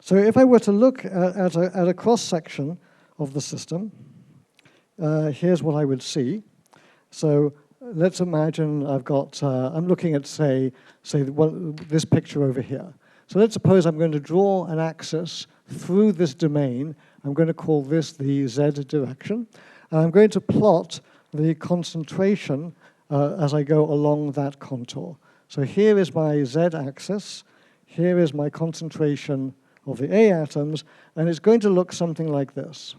So if I were to look at a cross-section of the system, here's what I would see. So let's imagine I've got, I'm looking at, say this picture over here. So let's suppose I'm going to draw an axis through this domain. I'm going to call this the Z direction. And I'm going to plot the concentration as I go along that contour. So here is my Z axis. Here is my concentration of the A atoms. And it's going to look something like this.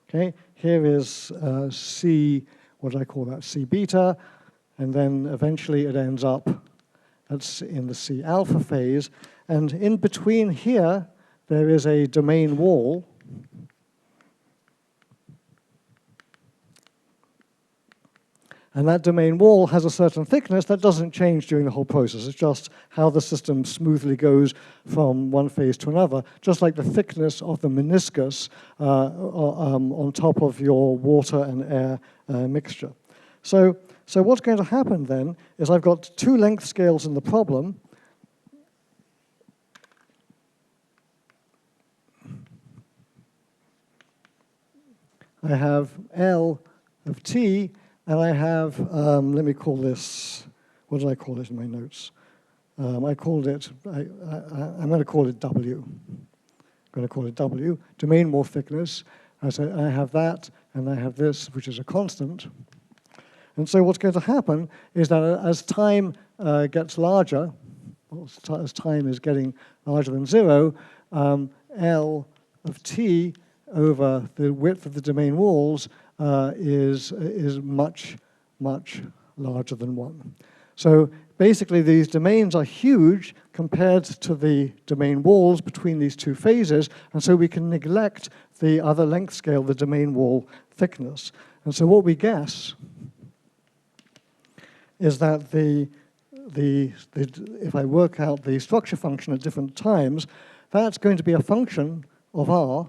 Okay? Here is C, what do I call that? C beta. And then eventually it ends up in the C alpha phase. And in between here, there is a domain wall. And that domain wall has a certain thickness that doesn't change during the whole process. It's just how the system smoothly goes from one phase to another, just like the thickness of the meniscus on top of your water and air mixture. So what's going to happen then is I've got two length scales in the problem. I have L of T, and I have, let me call this, what did I call it in my notes? I called it, I'm going to call it W. I'm going to call it W, domain wall thickness. So I have that, and I have this, which is a constant. And so what's going to happen is that as time gets larger, as time is getting larger than 0, L of T over the width of the domain walls is much, much larger than 1. So basically these domains are huge compared to the domain walls between these two phases, and so we can neglect the other length scale, the domain wall thickness. And so what we guess is that if I work out the structure function at different times, that's going to be a function of R.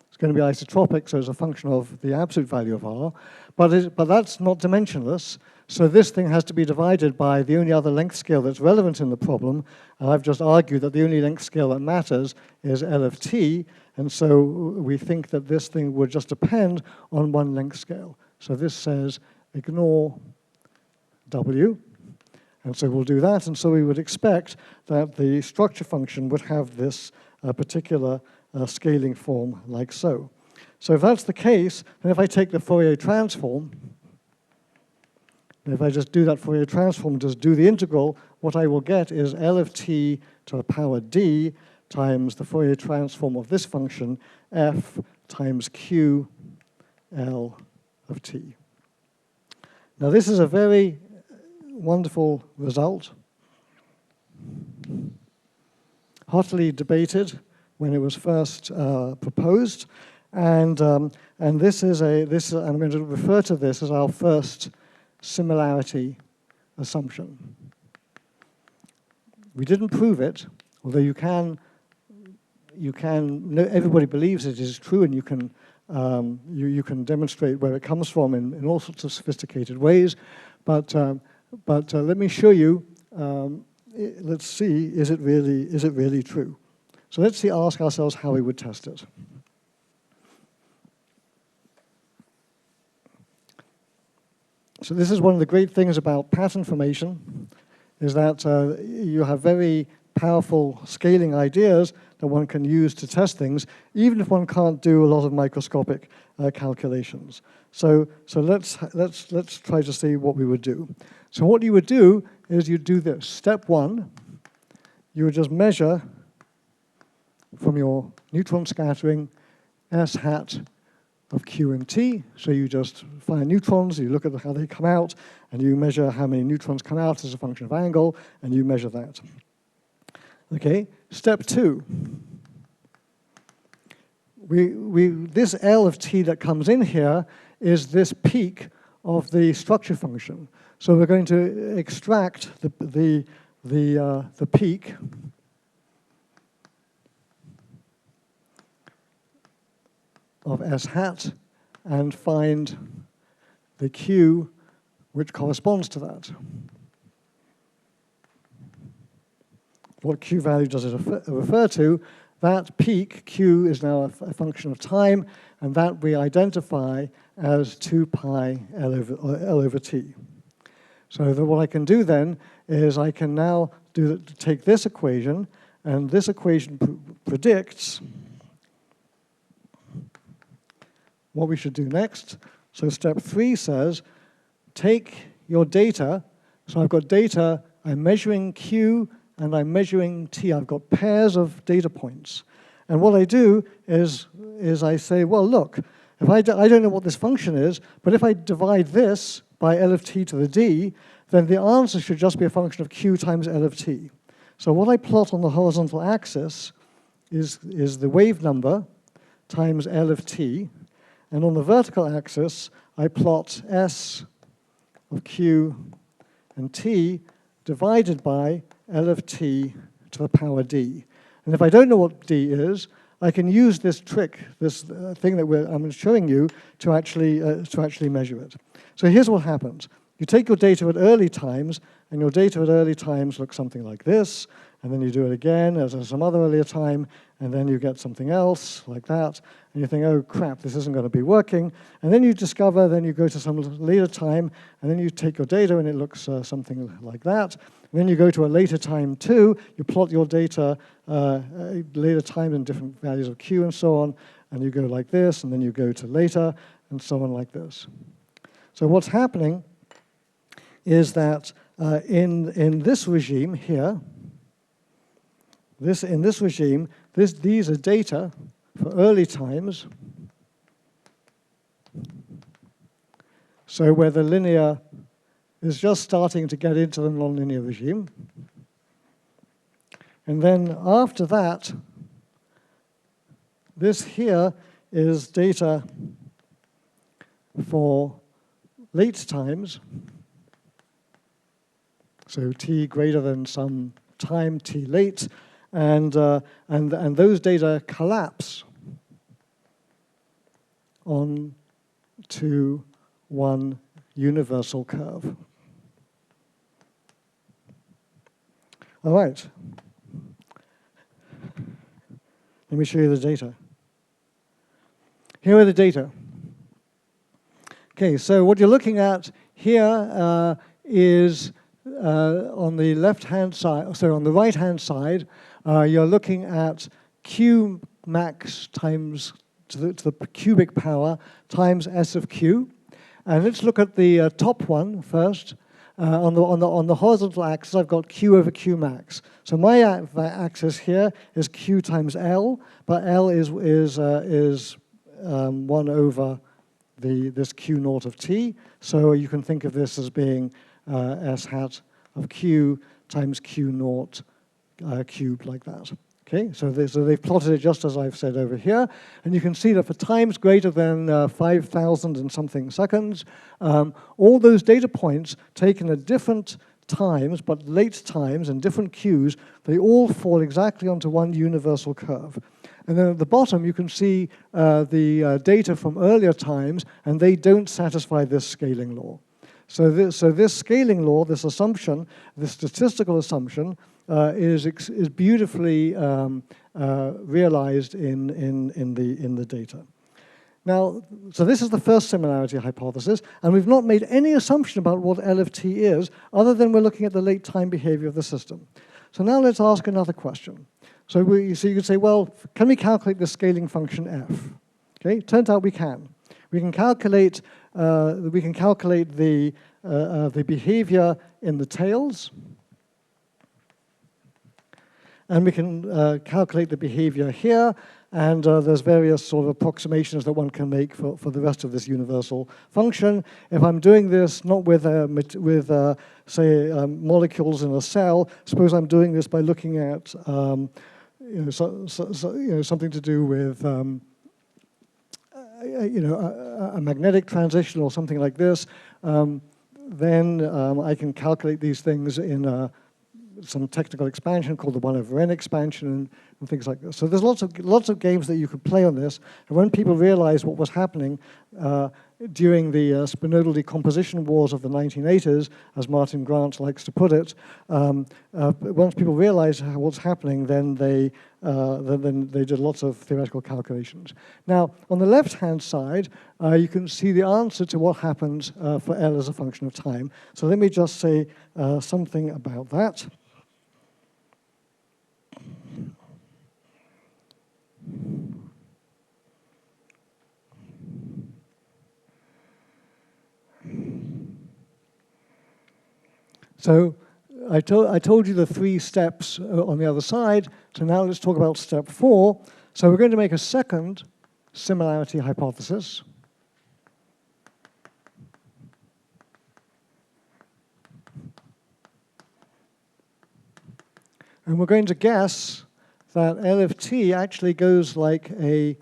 It's going to be isotropic, so it's a function of the absolute value of R, but that's not dimensionless, so this thing has to be divided by the only other length scale that's relevant in the problem, and I've just argued that the only length scale that matters is L of T, and so we think that this thing would just depend on one length scale. So this says ignore W, and so we'll do that, and so we would expect that the structure function would have this particular scaling form like so. So if that's the case, then if I take the Fourier transform, if I just do that Fourier transform, just do the integral, what I will get is L of T to the power D times the Fourier transform of this function, F times Q L of T. Now this is a very wonderful result, hotly debated when it was first proposed, and this is I'm going to refer to this as our first similarity assumption. We didn't prove it, although everybody believes it is true, and you can demonstrate where it comes from in all sorts of sophisticated ways, but let me show you. Let's see, is it really true? So let's ask ourselves how we would test it. So this is one of the great things about pattern formation, is that you have very powerful scaling ideas that one can use to test things, even if one can't do a lot of microscopic calculations. So let's try to see what we would do. So what you would do is you'd do this. Step 1, you would just measure from your neutron scattering S hat of Q and T. So you just fire neutrons, you look at how they come out, and you measure how many neutrons come out as a function of angle, and you measure that. Okay, step 2. This L of T that comes in here is this peak of the structure function. So we're going to extract the peak of S hat and find the Q which corresponds to that. What Q value does it refer to? That peak, Q, is now a function of time, and that we identify as 2 pi L over T. So what I can do then is I can now take this equation, and this equation predicts what we should do next. So step 3 says, take your data. So I've got data, I'm measuring Q, and I'm measuring T. I've got pairs of data points. And what I do is I say, well, look, if I don't know what this function is, but if I divide this by L of T to the D, then the answer should just be a function of Q times L of T. So what I plot on the horizontal axis is the wave number times L of T, and on the vertical axis, I plot S of Q and T divided by L of T to the power D. And if I don't know what D is, I can use this trick, this thing that I'm showing you, to actually measure it. So here's what happens. You take your data at early times, and your data at early times looks something like this, and then you do it again at some other earlier time, and then you get something else like that, and you think, oh crap, this isn't going to be working. And then you discover, then you go to some later time, and then you take your data, and it looks something like that. And then you go to a later time too, you plot your data later time and different values of Q and so on, and you go like this, and then you go to later, and so on like this. So what's happening is that in this regime here, these are data for early times. So where the linear is just starting to get into the nonlinear regime. And then after that, this here is data for late times. So t greater than some time t late, and those data collapse on to one universal curve. All right. Let me show you the data. Here are the data. Okay, so what you're looking at here is on the left-hand side, so on the right-hand side, you're looking at Q max times to the cubic power times S of Q. And let's look at the top one first. On the horizontal axis, I've got Q over Q max. So my axis here is Q times L, but L is 1 over this Q naught of T. So you can think of this as being S hat of Q times Q naught cubed like that. Okay, so they've plotted it just as I've said over here, and you can see that for times greater than 5,000 and something seconds, all those data points taken at different times, but late times and different Qs, they all fall exactly onto one universal curve. And then at the bottom, you can see the data from earlier times, and they don't satisfy this scaling law. So this scaling law, this assumption, this statistical assumption, is beautifully realized in the data. Now, so this is the first similarity hypothesis, and we've not made any assumption about what L of T is, other than we're looking at the late time behavior of the system. So now let's ask another question. So you could say, well, can we calculate the scaling function f? Okay, turns out we can. We can calculate the behavior in the tails. and we can calculate the behavior here, and there's various sort of approximations that one can make for the rest of this universal function. If I'm doing this not with, say, molecules in a cell, suppose I'm doing this by looking at something to do with a magnetic transition or something like this, then I can calculate these things in some technical expansion called the 1/n expansion and things like this. So there's lots of games that you could play on this. And when people realized what was happening during the spinodal decomposition wars of the 1980s, as Martin Grant likes to put it, once people realized what's happening, then they did lots of theoretical calculations. Now, on the left-hand side, you can see the answer to what happens for L as a function of time. So let me just say something about that. So I told you the 3 steps on the other side, so now let's talk about step 4. So we're going to make a second similarity hypothesis. And we're going to guess that L of t actually goes like a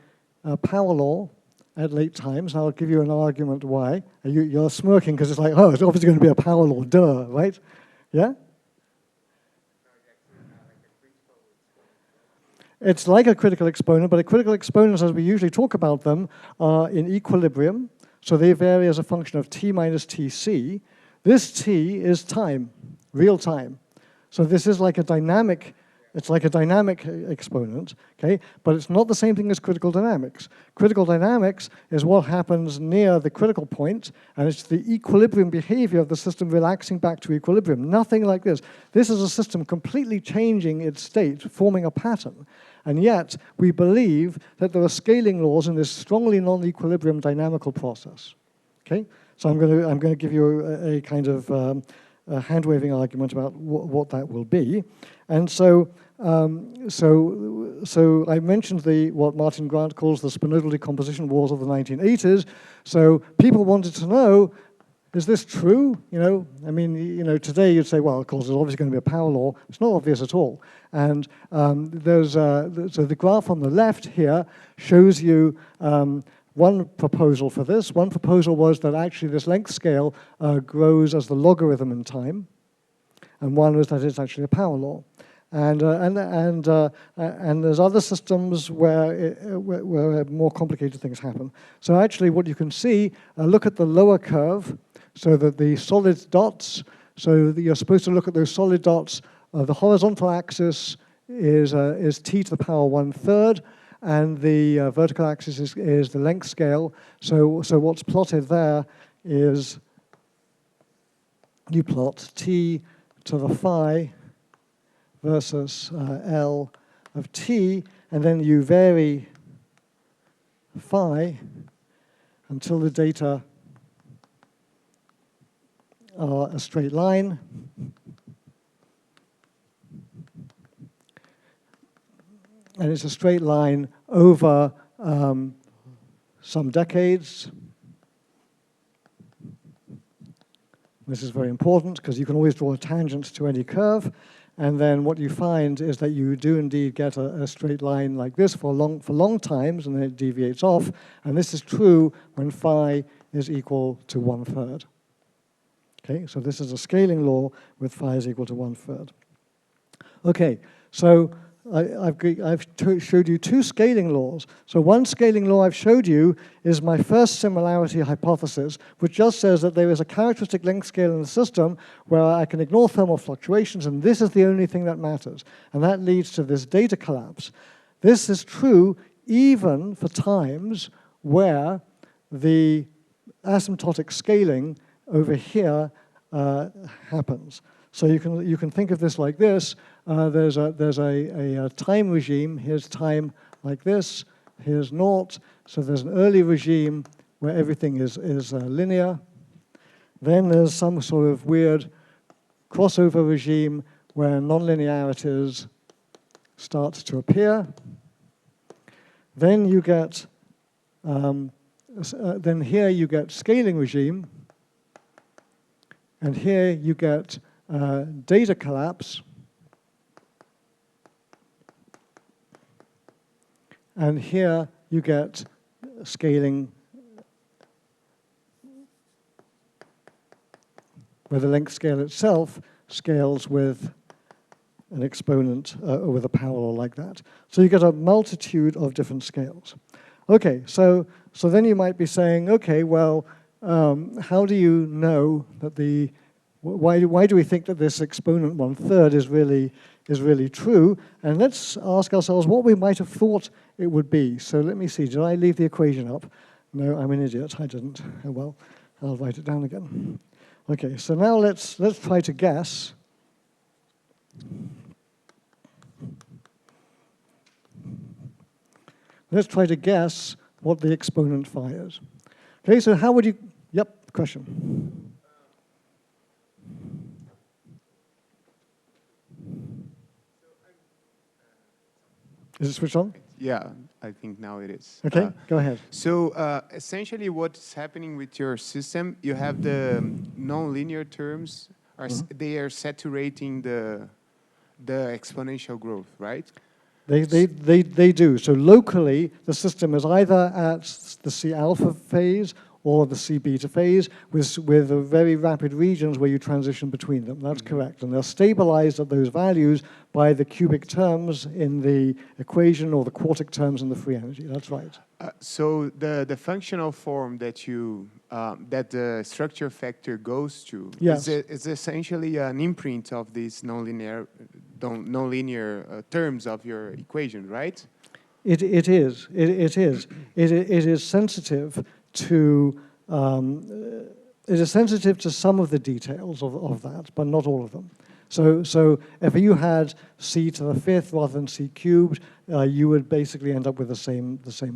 power law at late times. And I'll give you an argument why. You're smirking because it's like, oh, it's obviously going to be a power law, duh, right? Yeah? It's like a critical exponent, but a critical exponents, as we usually talk about them, are in equilibrium. So they vary as a function of t minus tc. This t is time, real time. So this is like a dynamic. It's like a dynamic exponent, okay? But it's not the same thing as critical dynamics. Critical dynamics is what happens near the critical point, and it's the equilibrium behavior of the system relaxing back to equilibrium. Nothing like this. This is a system completely changing its state, forming a pattern. And yet, we believe that there are scaling laws in this strongly non-equilibrium dynamical process, okay? So I'm going to give you a kind of a hand-waving argument about what that will be. And so I mentioned what Martin Grant calls the spinodal decomposition wars of the 1980s. So people wanted to know, is this true? I mean, today you'd say, well, of course, there's obviously going to be a power law. It's not obvious at all. And so the graph on the left here shows you one proposal for this. One proposal was that actually this length scale grows as the logarithm in time, and one was that it's actually a power law. And there's other systems where more complicated things happen. So actually, what you can see, look at the lower curve, so that the solid dots. So that you're supposed to look at those solid dots. The horizontal axis is t to the power 1/3. And the vertical axis is the length scale. So what's plotted there is you plot t to the phi versus L of t, and then you vary phi until the data are a straight line. And it's a straight line over some decades. This is very important because you can always draw a tangent to any curve. And then what you find is that you do indeed get a straight line like this for long times, and then it deviates off. And this is true when phi is equal to 1/3. Okay, so this is a scaling law with phi is equal to 1/3. Okay, so I've showed you 2 scaling laws. So one scaling law I've showed you is my first similarity hypothesis, which just says that there is a characteristic length scale in the system where I can ignore thermal fluctuations, and this is the only thing that matters. And that leads to this data collapse. This is true even for times where the asymptotic scaling over here happens. So you can think of this like this. There's a time regime. Here's time like this. Here's naught. So there's an early regime where everything is linear. Then there's some sort of weird crossover regime where nonlinearities start to appear. Then you get, then here you get scaling regime, and here you get data collapse, and here you get scaling, where the length scale itself scales with an exponent or with a parallel like that. So you get a multitude of different scales. Okay, so then you might be saying, okay, well, how do you know that why do we think that this exponent 1/3 is really true? And let's ask ourselves what we might have thought it would be. So let me see, did I leave the equation up? No, I'm an idiot, I didn't. Oh well, I'll write it down again. Okay, so now let's try to guess. Let's try to guess what the exponent phi is. Okay, so how would you, yep, question. Is it switched on? Yeah, I think now it is. Okay, go ahead. So essentially what's happening with your system, you have the nonlinear terms, they are saturating the exponential growth, right? They do. So locally, the system is either at the C alpha phase or the C beta phase with very rapid regions where you transition between them. That's correct. And they're stabilized at those values by the cubic terms in the equation or the quartic terms in the free energy. That's right. So the functional form that you that the structure factor goes to is essentially an imprint of these nonlinear terms of your equation, right? It is. It is sensitive to some of the details of that, but not all of them. So if you had c to the 5th rather than c cubed, you would basically end up with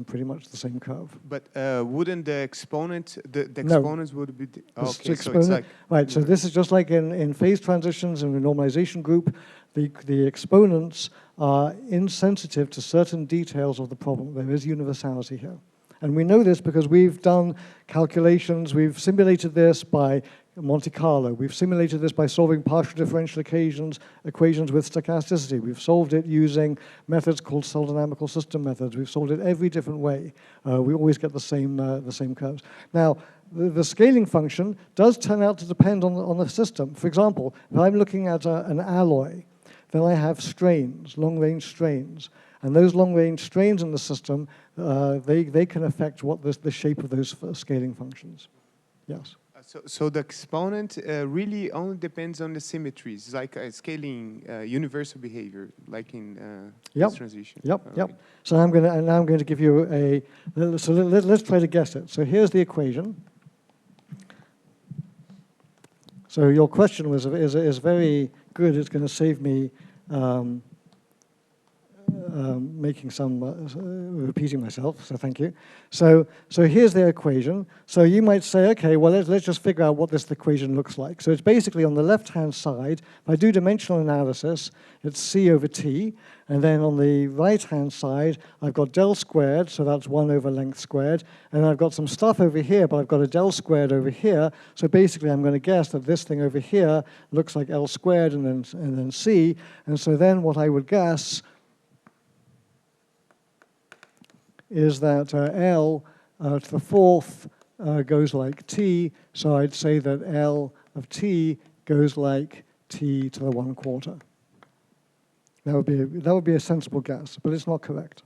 pretty much the same curve. But wouldn't the exponent, the No. exponents would be, okay, so Exponent, it's like, right, so this is just like in phase transitions in the normalization group, the exponents are insensitive to certain details of the problem. There is universality here. And we know this because we've done calculations, we've simulated this by Monte Carlo, we've simulated this by solving partial differential equations with stochasticity, we've solved it using methods called cell dynamical system methods, we've solved it every different way. We always get the same curves. Now, the scaling function does turn out to depend on the system. For example, if I'm looking at an alloy, then I have strains, long-range strains. And those long-range strains in the system, they can affect what the shape of those scaling functions. Yes. So the exponent really only depends on the symmetries, it's like a scaling universal behavior, like in this transition. Yep. So now I'm going to give you let's try to guess it. So here's the equation. So your question is very good. It's going to save me repeating myself, so thank you. So here's the equation. So you might say, okay, well, let's just figure out what this equation looks like. So it's basically on the left-hand side, if I do dimensional analysis, it's C over T, and then on the right-hand side, I've got del squared, so that's 1 over length squared, and I've got some stuff over here, but I've got a del squared over here, so basically I'm going to guess that this thing over here looks like L squared and then C, and so then what I would guess is that L to the 4th goes like T, so I'd say that L of T goes like T to the 1/4. That would be a sensible guess, but it's not correct.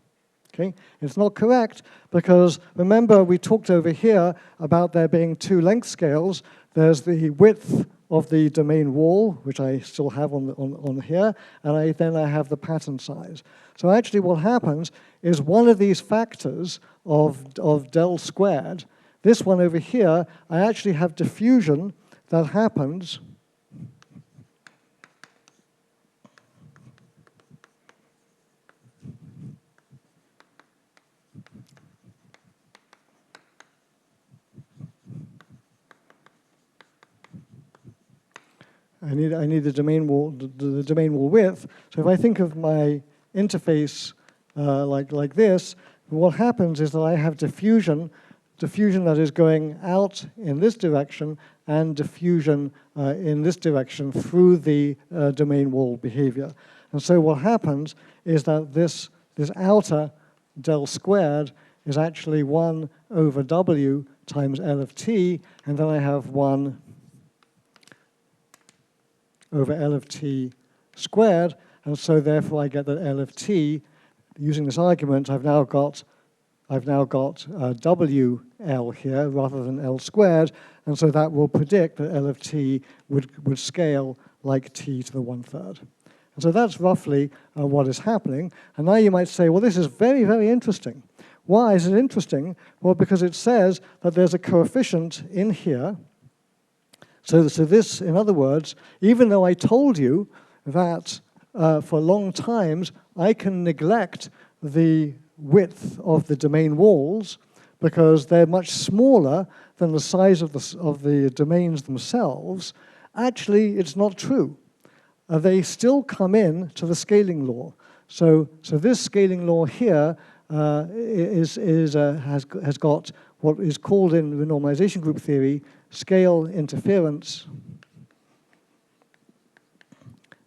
Okay? It's not correct because, remember, we talked over here about there being 2 length scales. There's the width of the domain wall, which I still have on here, and then I have the pattern size. So actually what happens is one of these factors of del squared, this one over here, I actually have diffusion that happens I need the domain wall width. So if I think of my interface like this, what happens is that I have diffusion that is going out in this direction and diffusion in this direction through the domain wall behavior. And so what happens is that this outer del squared is actually 1 over W times L of t, and then I have 1 over L of t squared, and so therefore I get that L of t. Using this argument, I've now got WL here rather than L squared, and so that will predict that L of t would scale like t to the 1/3. And so that's roughly what is happening. And now you might say, well, this is very, very interesting. Why is it interesting? Well, because it says that there's a coefficient in here. So this, in other words, even though I told you that for long times I can neglect the width of the domain walls because they're much smaller than the size of the domains themselves, actually it's not true. They still come in to the scaling law. So this scaling law here has got what is called in renormalization group theory scale interference.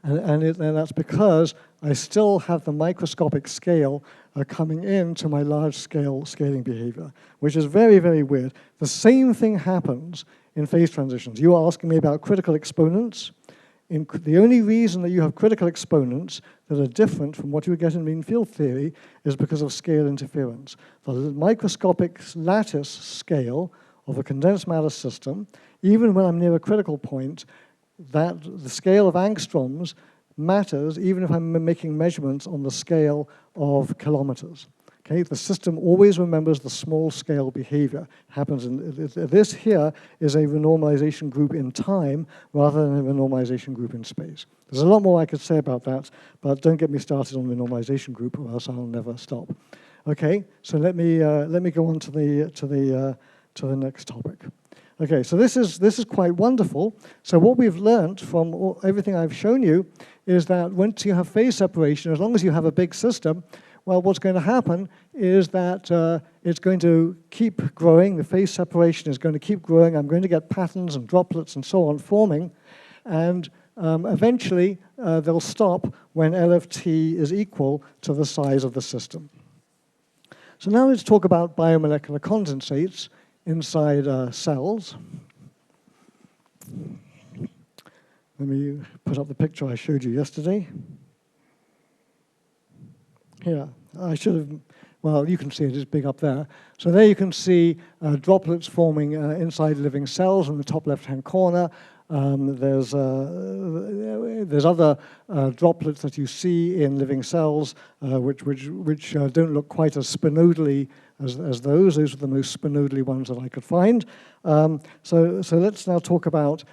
And that's because I still have the microscopic scale coming into my large scale scaling behavior, which is very, very weird. The same thing happens in phase transitions. You were asking me about critical exponents. The only reason that you have critical exponents that are different from what you would get in mean field theory is because of scale interference. The microscopic lattice scale of a condensed matter system, even when I'm near a critical point, that the scale of angstroms matters even if I'm making measurements on the scale of kilometers. Okay, the system always remembers the small scale behavior. This here is a renormalization group in time rather than a renormalization group in space. There's a lot more I could say about that, but don't get me started on renormalization group or else I'll never stop. Okay, so let me go on to the next topic. Okay, so this is quite wonderful. So what we've learned from everything I've shown you is that once you have phase separation, as long as you have a big system, well, what's going to happen is that it's going to keep growing. The phase separation is going to keep growing. I'm going to get patterns and droplets and so on forming. And eventually, they'll stop when L of t is equal to the size of the system. So now let's talk about biomolecular condensates inside cells. Let me put up the picture I showed you yesterday. Here, I should have, well, you can see it is big up there. So there you can see droplets forming inside living cells in the top left-hand corner. There's other droplets that you see in living cells which don't look quite as spinodally as those. Those are the most spinodally ones that I could find. So let's now talk about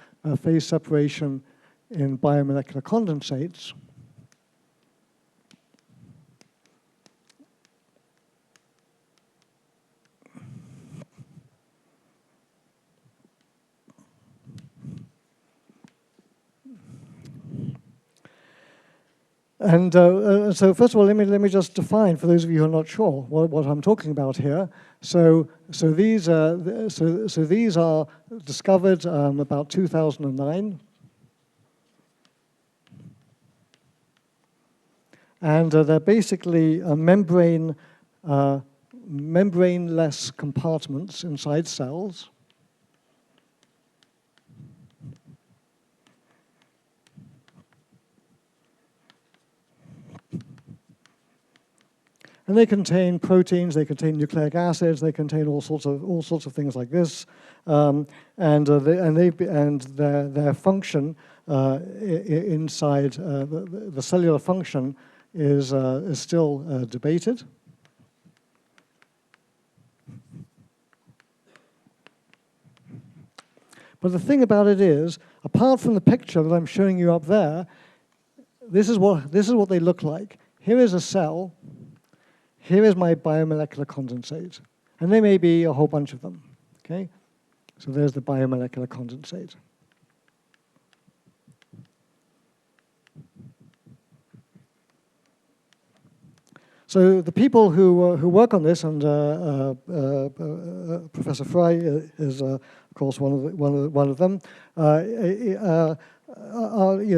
phase separation in biomolecular condensates. And so first of all, let me just define, for those of you who are not sure, what I'm talking about here. So these are discovered about 2009, and they're basically membraneless compartments inside cells. And they contain proteins, they contain nucleic acids, they contain all sorts of things like this, and their function inside the cellular function is still debated. But the thing about it is, apart from the picture that I'm showing you up there, this is what they look like. Here is a cell. Here is my biomolecular condensate. And there may be a whole bunch of them. Okay? So there's the biomolecular condensate. So the people who work on this, and Professor Fry is of course one of them, are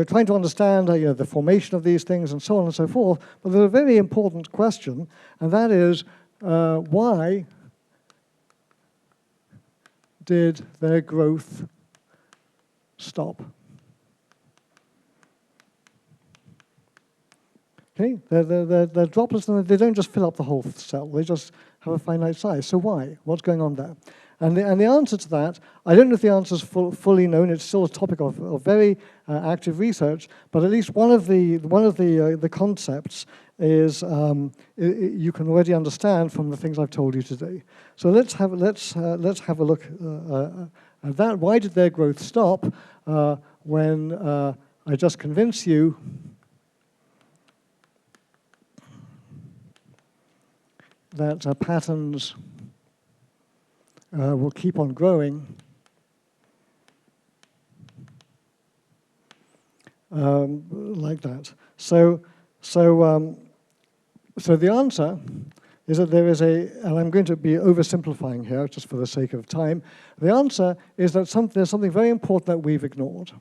trying to understand the formation of these things and so on and so forth. But there's a very important question, and that is why did their growth stop? Okay, they're droplets, and they don't just fill up the whole cell. They just have a finite size. So why? What's going on there? And the answer to that, I don't know if the answer is fully known. It's still a topic of very active research. But at least one of the concepts is you can already understand from the things I've told you today. So let's have a look at that. Why did their growth stop when I just convinced you that patterns will keep on growing like that. So the answer is that there is and I'm going to be oversimplifying here just for the sake of time. The answer is that there's something very important that we've ignored.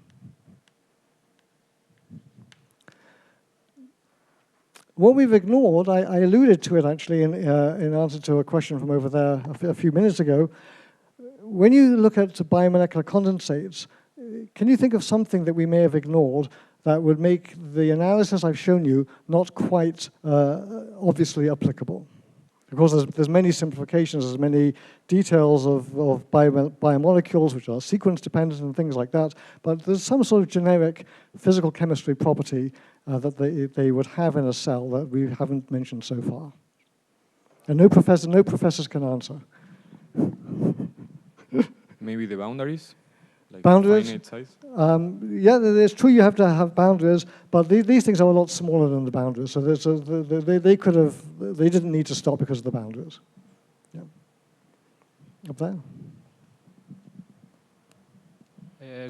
What we've ignored, I alluded to it actually in answer to a question from over there a few minutes ago. When you look at biomolecular condensates, can you think of something that we may have ignored that would make the analysis I've shown you not quite obviously applicable? Of course, there's many simplifications, there's many details of biomolecules which are sequence dependent and things like that, but there's some sort of generic physical chemistry property that they would have in a cell that we haven't mentioned so far. And no professors can answer. Maybe the boundaries? Like Boundaries? finite size? Yeah, it's true you have to have boundaries, but these things are a lot smaller than the boundaries. So they didn't need to stop because of the boundaries. Yeah. Up there.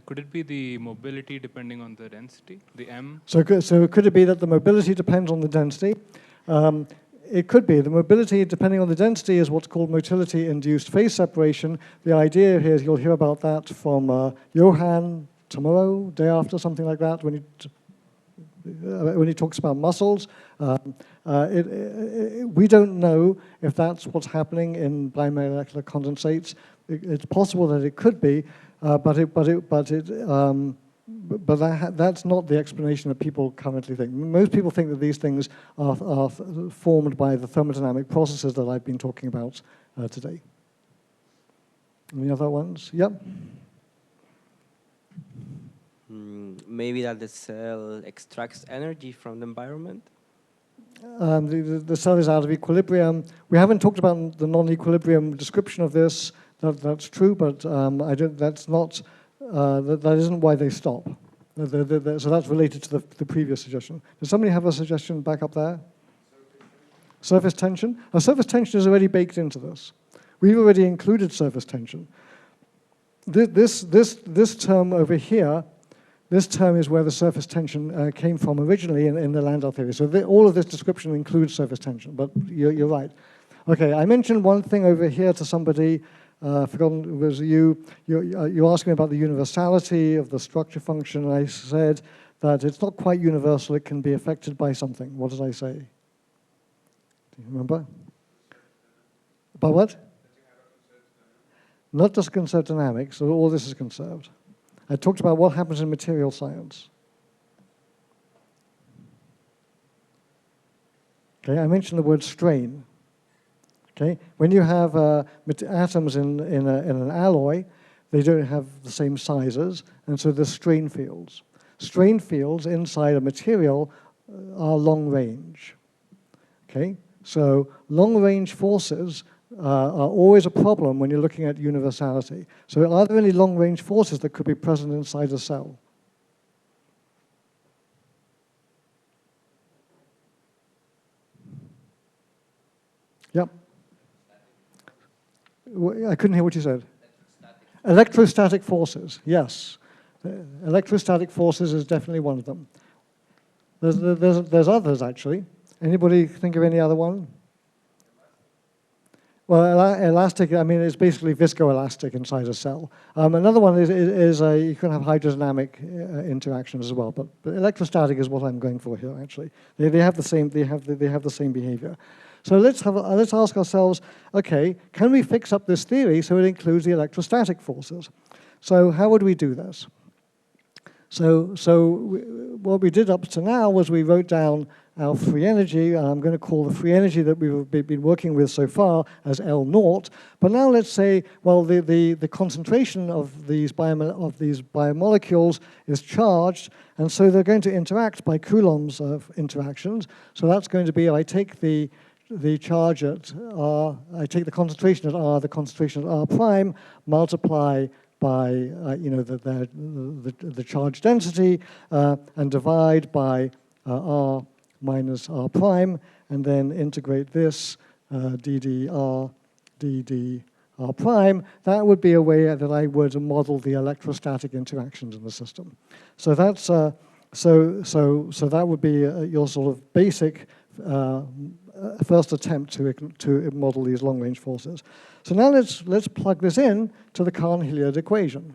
Could it be the mobility depending on the density, the M? So could it be that the mobility depends on the density? It could be. The mobility, depending on the density, is what's called motility-induced phase separation. The idea here is you'll hear about that from Johan tomorrow, day after, something like that, when he talks about muscles. We don't know if that's what's happening in biomolecular condensates. It's possible that it could be, but that's not the explanation that people currently think. Most people think that these things are formed by the thermodynamic processes that I've been talking about today. Any other ones? Yep. Maybe that the cell extracts energy from the environment? The cell is out of equilibrium. We haven't talked about the non-equilibrium description of this. That's true, but that's not. That isn't why they stop. So that's related to the previous suggestion. Does somebody have a suggestion back up there? Surface tension? Surface tension is already baked into this. We've already included surface tension. This term over here, this term is where the surface tension came from originally in the Landau theory. So all of this description includes surface tension, but you're right. Okay, I mentioned one thing over here to somebody. Forgotten it was you asked me about the universality of the structure function, and I said that it's not quite universal, it can be affected by something. What did I say? Do you remember? About what? Not just conserved dynamics, so all this is conserved. I talked about what happens in material science. Okay, I mentioned the word strain. Okay, when you have atoms in an alloy, they don't have the same sizes, and so there's strain fields. Strain fields inside a material are long range. Okay, so long range forces are always a problem when you're looking at universality. So are there any long range forces that could be present inside a cell? Yep. I couldn't hear what you said. Electrostatic forces, yes. Electrostatic forces is definitely one of them. There's others, actually. Anybody think of any other one? Well, elastic, I mean, it's basically viscoelastic inside a cell. Another one is you can have hydrodynamic interactions as well, but electrostatic is what I'm going for here, actually. They have the same, they have the same behavior. So let's ask ourselves, okay, can we fix up this theory so it includes the electrostatic forces? So how would we do this? So what we did up to now was we wrote down our free energy, and I'm going to call the free energy that we've been working with so far as L naught. But now let's say, well, the concentration of these biomolecules is charged, and so they're going to interact by Coulomb's interactions. So that's going to be, I take the charge at R, I take the concentration at R, the concentration at R prime, multiply by the charge density, and divide by R minus R prime, and then integrate this ddr prime. That would be a way that I would model the electrostatic interactions in the system. So that's so that would be your sort of basic first attempt to model these long-range forces. So now let's plug this in to the Cahn-Hilliard equation.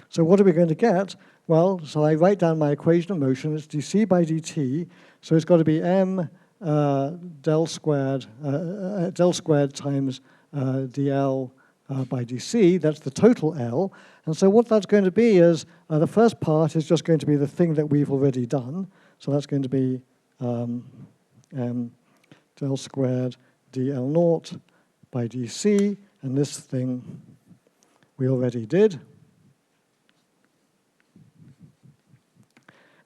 So what are we going to get? Well, so I write down my equation of motion. It's dc by dt. So it's got to be m del squared times dl by dc. That's the total L. And so what that's going to be is the first part is just going to be the thing that we've already done. So that's going to be m del squared dl naught by dc. And this thing we already did.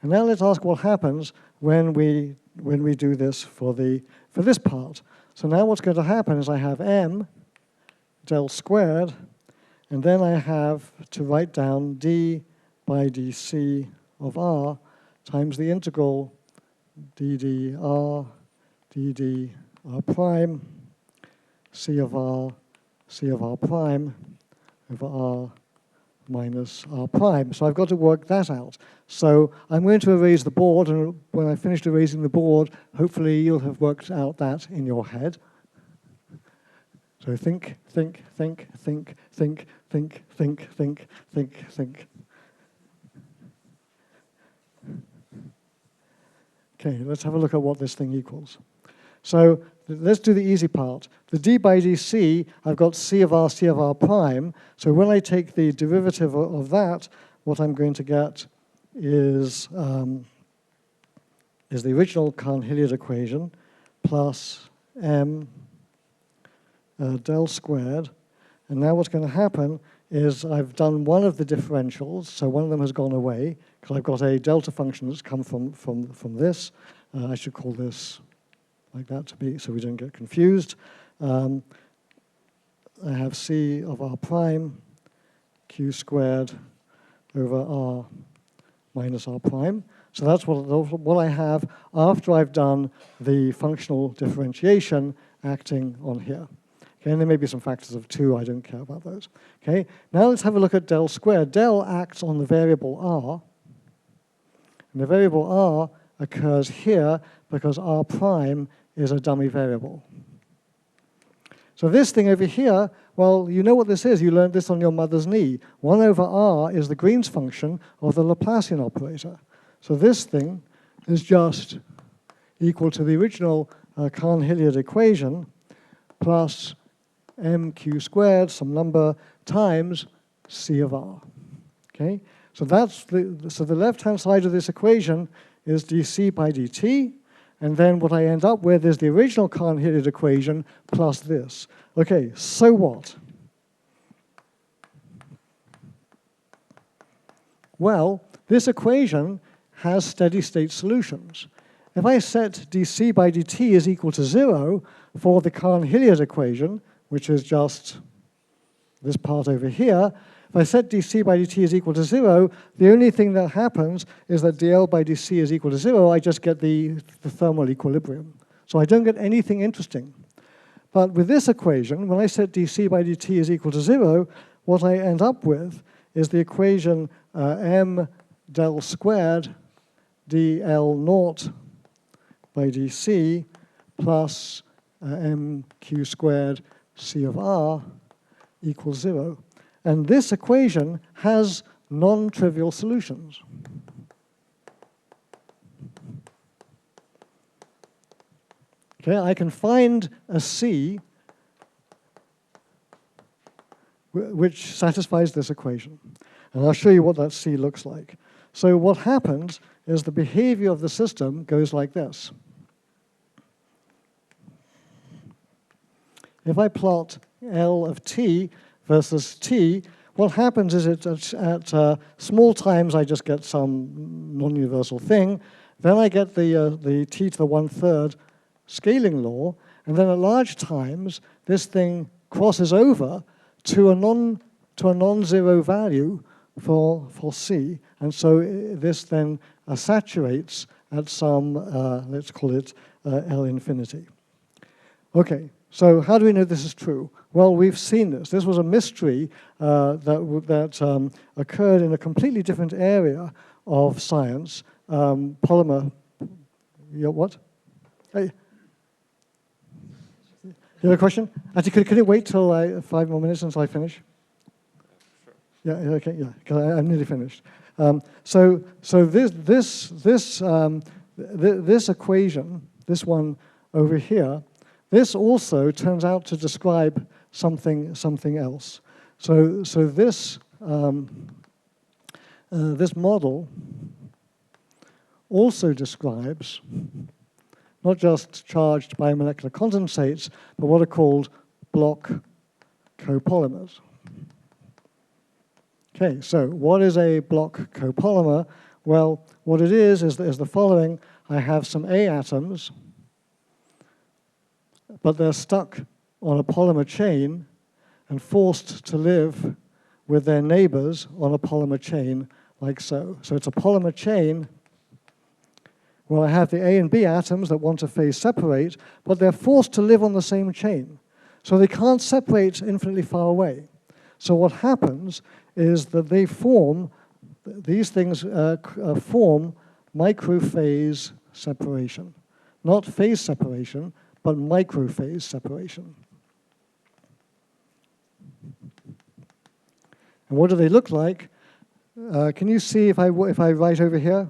And now let's ask what happens when we do this for this part. So now what's going to happen is I have m del squared, and then I have to write down d by dc of r times the integral ddr prime c of r prime over r minus r prime. So I've got to work that out. So I'm going to erase the board, and when I finished erasing the board, hopefully you'll have worked out that in your head. So think. Okay, let's have a look at what this thing equals. So let's do the easy part. The d by dc, I've got c of r prime. So when I take the derivative of that, what I'm going to get is the original Cahn-Hilliard equation plus m del squared. And now what's going to happen is I've done one of the differentials, so one of them has gone away, because I've got a delta function that's come from this. I should call this like that to be, so we don't get confused. I have c of r prime q squared over r minus r prime. So that's what I have after I've done the functional differentiation acting on here. Okay, and there may be some factors of 2, I don't care about those. Okay, now let's have a look at del squared. Del acts on the variable r, and the variable r occurs here because r prime is a dummy variable. So this thing over here, well, you know what this is. You learned this on your mother's knee. 1 over r is the Green's function of the Laplacian operator. So this thing is just equal to the original Cahn-Hilliard equation plus mq squared, some number, times c of r. Okay? So that's the left-hand side of this equation is dc by dt. And then what I end up with is the original Cahn-Hilliard equation plus this. Okay, so what? Well, this equation has steady-state solutions. If I set dc by dt is equal to 0 for the Cahn-Hilliard equation, which is just this part over here, if I set dc by dt is equal to 0, the only thing that happens is that dl by dc is equal to 0. I just get the thermal equilibrium. So I don't get anything interesting. But with this equation, when I set dc by dt is equal to 0, what I end up with is the equation m del squared dl naught by dc plus mq squared c of r equals 0. And this equation has non-trivial solutions. Okay, I can find a C which satisfies this equation. And I'll show you what that C looks like. So what happens is the behavior of the system goes like this. If I plot L of t versus t, what happens is at small times I just get some non-universal thing. Then I get the t to the 1/3 scaling law, and then at large times this thing crosses over to a non-zero value for c, and so this then saturates at some let's call it L infinity. Okay. So how do we know this is true? Well, we've seen this. This was a mystery that occurred in a completely different area of science. Polymer. What? Hey. You have a question? Actually, could it wait till 5 more minutes until I finish? Sure. Yeah. Okay. Yeah. Because I'm nearly finished. So this equation, this one over here. This also turns out to describe something else. So this this model also describes not just charged biomolecular condensates, but what are called block copolymers. Okay, so what is a block copolymer? Well, what it is the following. I have some A atoms, but they're stuck on a polymer chain and forced to live with their neighbors on a polymer chain like so. So it's a polymer chain where I have the A and B atoms that want to phase separate, but they're forced to live on the same chain. So they can't separate infinitely far away. So what happens is that they form, these things form microphase separation. Not phase separation, but microphase separation. And what do they look like? Can you see if I write over here?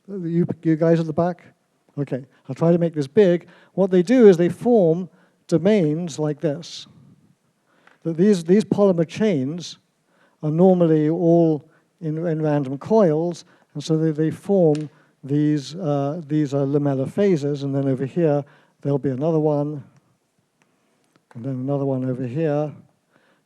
You guys at the back? Okay, I'll try to make this big. What they do is they form domains like this. These polymer chains are normally all in random coils, and so they form these are lamellar phases, and then over here there'll be another one, and then another one over here,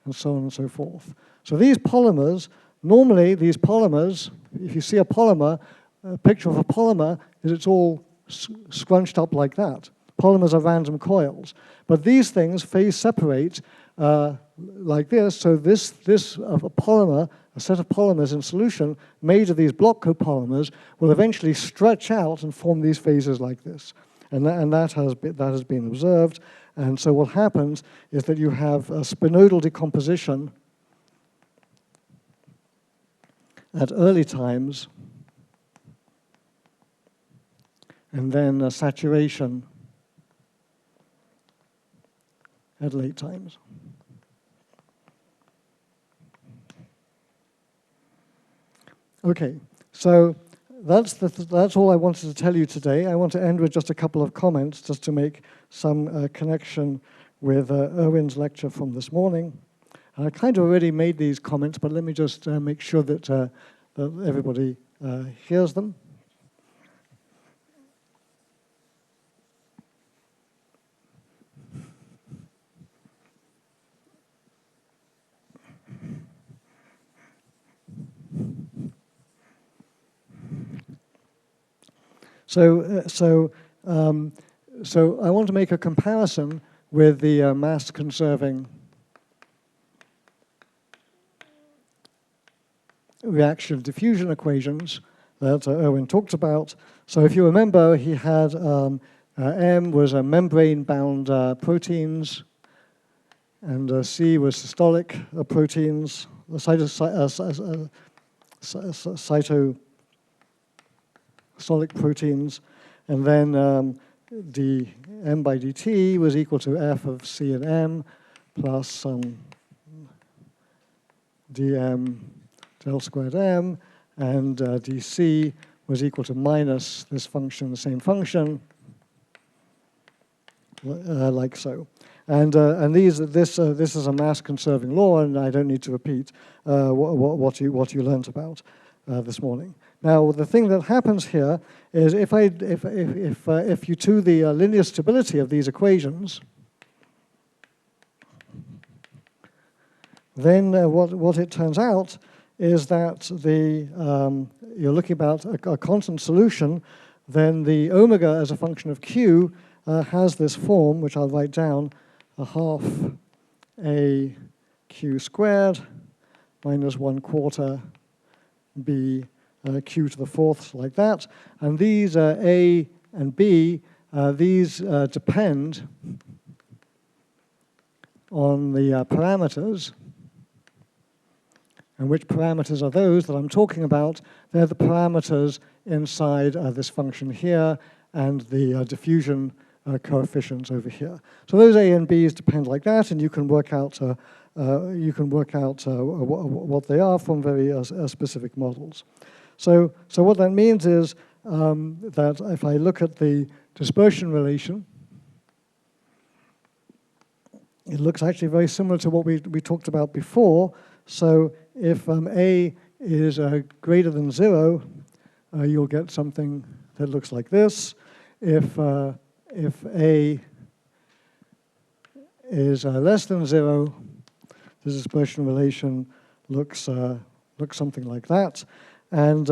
and so on and so forth. So these polymers, normally these polymers, if you see a polymer, a picture of a polymer is it's all scrunched up like that. Polymers are random coils. But these things phase separate like this, so this a polymer, a set of polymers in solution made of these block copolymers will eventually stretch out and form these phases like this. And that has been observed. And so what happens is that you have a spinodal decomposition at early times, and then a saturation at late times. Okay, so that's all I wanted to tell you today. I want to end with just a couple of comments just to make some connection with Erwin's lecture from this morning. I kind of already made these comments, but let me just make sure that, that everybody hears them. So I want to make a comparison with the mass-conserving reaction diffusion equations that Erwin talked about. So if you remember, he had M was a membrane-bound proteins, and C was systolic proteins, solid proteins, and then dm by dt was equal to f of c and m plus some dm del squared m, and dc was equal to minus this function, the same function, like so. And this is a mass-conserving law, and I don't need to repeat what you learned about this morning. Now, the thing that happens here is if you do the linear stability of these equations, then what it turns out is that you're looking about a constant solution. Then the omega as a function of q has this form, which I'll write down, a half a q squared minus 1/4 b q to the fourth, like that. And these a and b, these depend on the parameters. And which parameters are those that I'm talking about? They're the parameters inside this function here and the diffusion coefficients over here. So those a and b's depend like that, and you can work out what they are from very specific models. So what that means is that if I look at the dispersion relation, it looks actually very similar to what we talked about before. So if a is greater than 0, you'll get something that looks like this. If a is less than 0, the dispersion relation looks something like that. And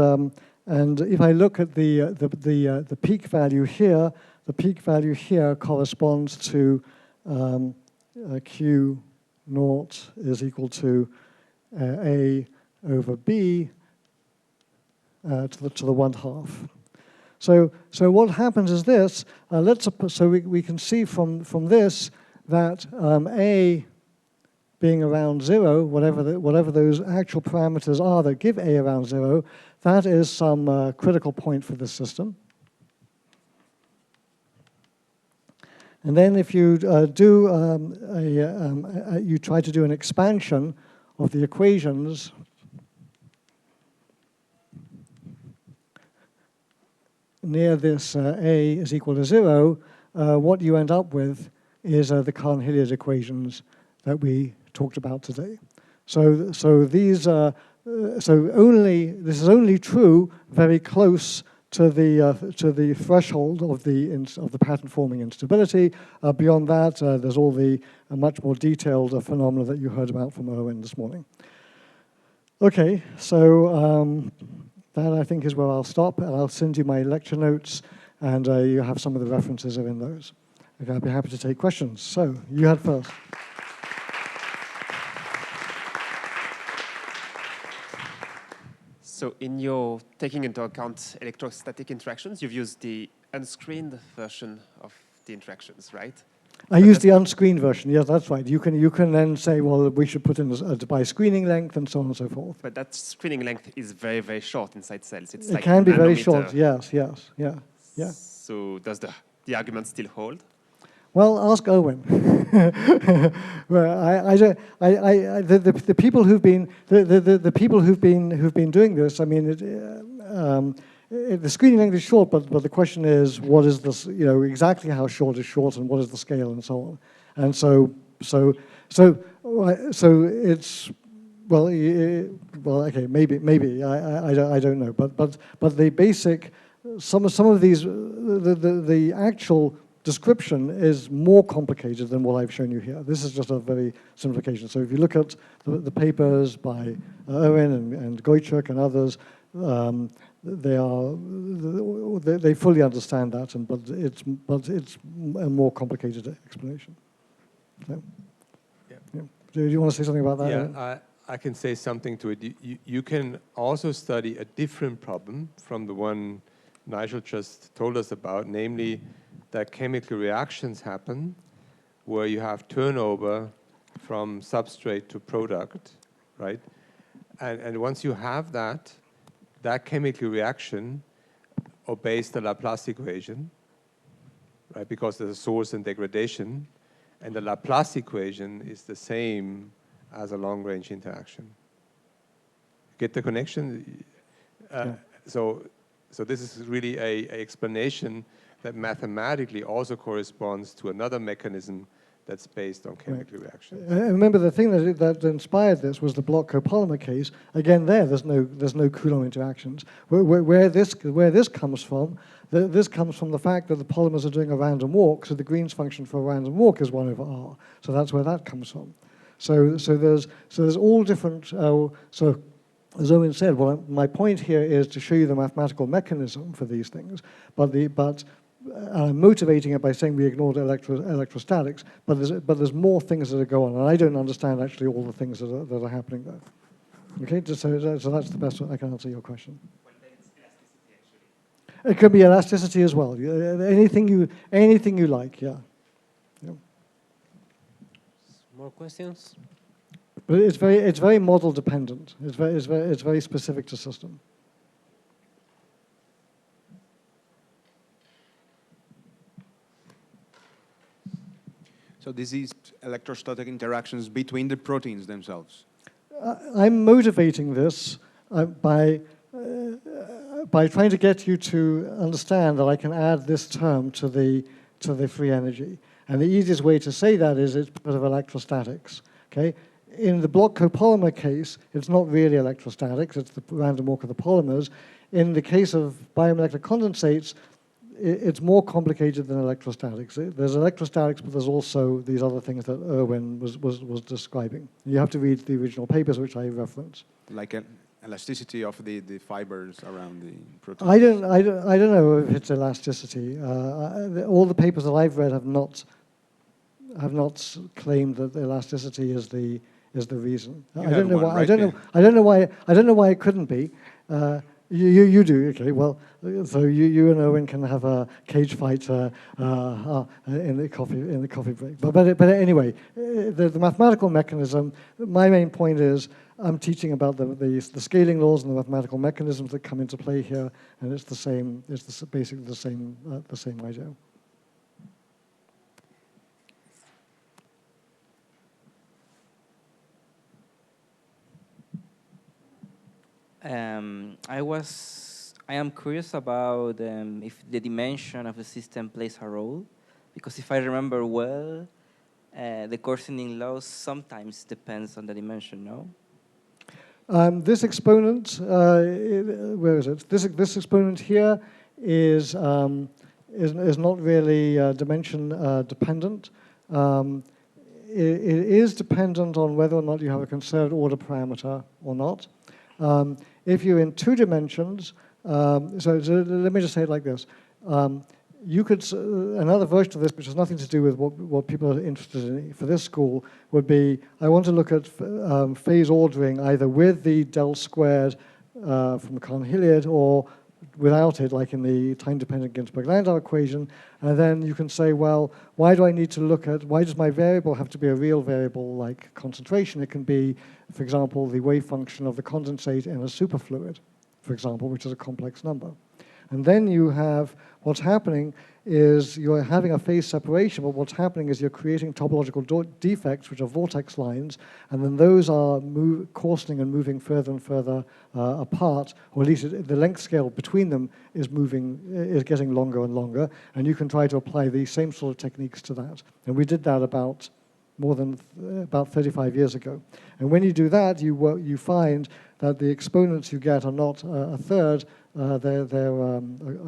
if I look at the peak value here, the peak value here corresponds to Q naught is equal to A over B to the 1/2. So what happens is this. So we can see from this that A being around 0, whatever those actual parameters are that give A around 0, that is some critical point for this system. And then if you you try to do an expansion of the equations, near this A is equal to 0, what you end up with is the Cahn-Hilliard equations that we talked about today. So these this is only true very close to the threshold of the pattern-forming instability. Beyond that, there's all the much more detailed phenomena that you heard about from Owen this morning. Okay, so that I think is where I'll stop, and I'll send you my lecture notes, and you have some of the references are in those. Okay, I'll be happy to take questions. So you had first. So in your taking into account electrostatic interactions, you've used the unscreened version of the interactions, right? I use the unscreened version. Yes, that's right. You can then say, well, we should put in a by screening length and so on and so forth. But that screening length is very, very short inside cells. It's it like can be very nanometer. short. Yes, yeah. So does the argument still hold? Well, ask Owen. Well, the people who've been doing this. I mean, the screening length is short, but the question is, what is this? You know, exactly how short is short, and what is the scale, and so on. And so it's well, okay, maybe I don't know, but the basic some of these the actual description is more complicated than what I've shown you here. This is just a very simplification. So if you look at the papers by Owen and Goichuk and others, they fully understand that, but it's a more complicated explanation. So, Yeah. Do you want to say something about that? Yeah, I can say something to it. You can also study a different problem from the one Nigel just told us about, namely that chemical reactions happen where you have turnover from substrate to product, right? And once you have that chemical reaction obeys the Laplace equation, right? Because there's a source and degradation, and the Laplace equation is the same as a long-range interaction. Get the connection? Yeah. So this is really a explanation that mathematically also corresponds to another mechanism that's based on chemical reactions. Remember, the thing that inspired this was the block copolymer case. Again, there's no Coulomb interactions. Where this comes from, this comes from the fact that the polymers are doing a random walk. So the Green's function for a random walk is 1 over r. So that's where that comes from. So there's all different. So as Owen said, well, my point here is to show you the mathematical mechanism for these things, but I'm motivating it by saying we ignored electrostatics, but there's more things that go on, and I don't understand actually all the things that are happening there. Okay, so that's the best way I can answer your question. It could be elasticity as well. Anything you like, yeah. More questions? But it's very model dependent. It's very specific to system. So this is electrostatic interactions between the proteins themselves. I'm motivating this by trying to get you to understand that I can add this term to the free energy. And the easiest way to say that is it's because of electrostatics. Okay? In the block copolymer case, it's not really electrostatics, it's the random walk of the polymers. In the case of biomolecular condensates, it's more complicated than electrostatics. There's electrostatics, but there's also these other things that Erwin was describing. You have to read the original papers, which I reference. Like an elasticity of the fibers around the protein. I don't know if it's elasticity. All the papers that I've read have not claimed that elasticity is the reason. I don't know why. I don't know why it couldn't be. You do, okay, well, so you and Owen can have a cage fight in the coffee break. But anyway, the mathematical mechanism, my main point is I'm teaching about the scaling laws and the mathematical mechanisms that come into play here, and it's basically the same idea. I am curious about if the dimension of the system plays a role, because if I remember well, the coarsening laws sometimes depends on the dimension, no? This exponent, where is it? This exponent here is not really dimension dependent. It is dependent on whether or not you have a conserved order parameter or not. If you're in 2 dimensions, so let me just say it like this. You could, another version of this, which has nothing to do with what people are interested in for this school, would be, I want to look at phase ordering either with the del squared from Cahn-Hilliard or without it, like in the time-dependent Ginzburg-Landau equation, and then you can say, well, why does my variable have to be a real variable like concentration? It can be, for example, the wave function of the condensate in a superfluid, for example, which is a complex number. And then you have, what's happening is you're having a phase separation, but what's happening is you're creating topological defects, which are vortex lines, and then those are coarsening and moving further and further apart, or at least the length scale between them is getting longer and longer, and you can try to apply these same sort of techniques to that. And we did that about 35 years ago. And when you do that, you find that the exponents you get are not a third, they're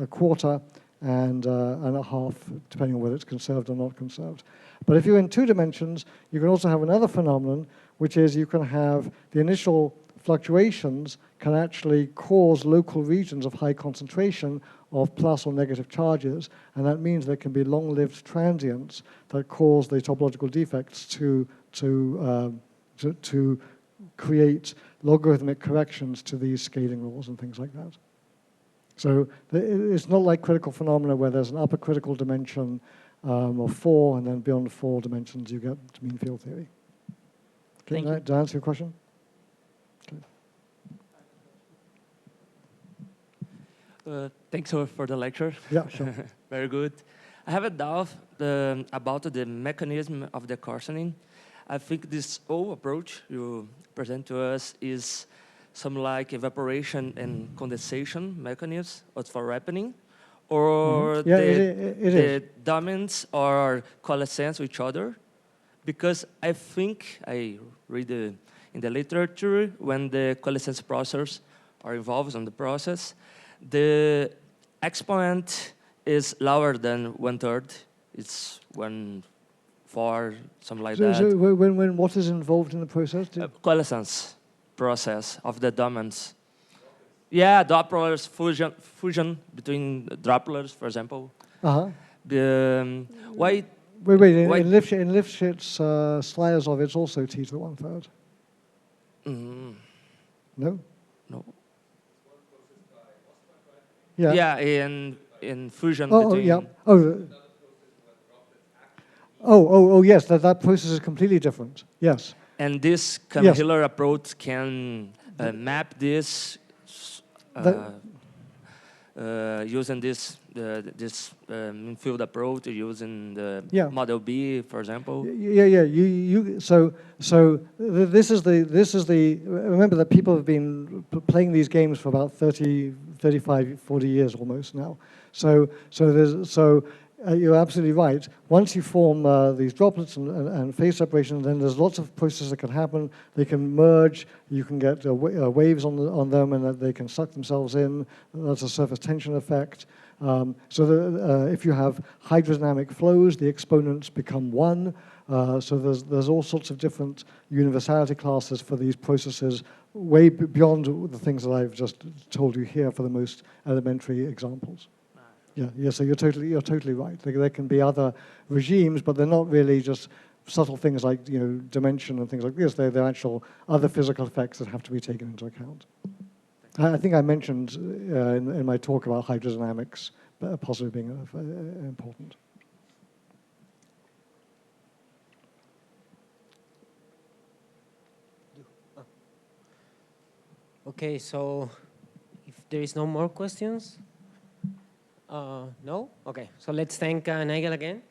a quarter and a half, depending on whether it's conserved or not conserved. But if you're in 2 dimensions, you can also have another phenomenon, which is you can have the initial fluctuations can actually cause local regions of high concentration of plus or negative charges, and that means there can be long-lived transients that cause the topological defects to create logarithmic corrections to these scaling laws and things like that. So it's not like critical phenomena where there's an upper critical dimension of 4, and then beyond 4 dimensions you get to mean field theory. Okay, did I answer your question? Okay. Thanks for the lecture. Yeah, sure. Very good. I have a doubt about the mechanism of the coarsening. I think this whole approach you present to us is some like evaporation and condensation mechanism for ripening, or Yeah, the is. domains are coalescence with each other. Because I think I read in the literature when the coalescence process are involved in the process, the exponent is lower than 1/3. It's 1/4, something like that. So when what is involved in the process? Coalescence process of the domains. Yeah, droplets fusion between droplets, for example. Why? Wait. In Lifshitz, Sliazov, it's also T to the 1/3. No. No. Yeah. Yeah, in fusion Oh, between. yeah. Oh, yes. That process is completely different. Yes. And this Camhiller approach can map this using this field approach, using the model B, for example. Yeah. This is the. Remember that people have been playing these games for about 30, 35, 40 years almost now. You're absolutely right. Once you form these droplets and phase separation, then there's lots of processes that can happen. They can merge. You can get waves on them, and they can suck themselves in. That's a surface tension effect. If you have hydrodynamic flows, the exponents become 1. So there's all sorts of different universality classes for these processes, way beyond the things that I've just told you here for the most elementary examples. Yeah. So you're totally right. There can be other regimes, but they're not really just subtle things like dimension and things like this. They're actual other physical effects that have to be taken into account. I think I mentioned in my talk about hydrodynamics possibly being important. Okay, so if there is no more questions, no? Okay, so let's thank Nigel again.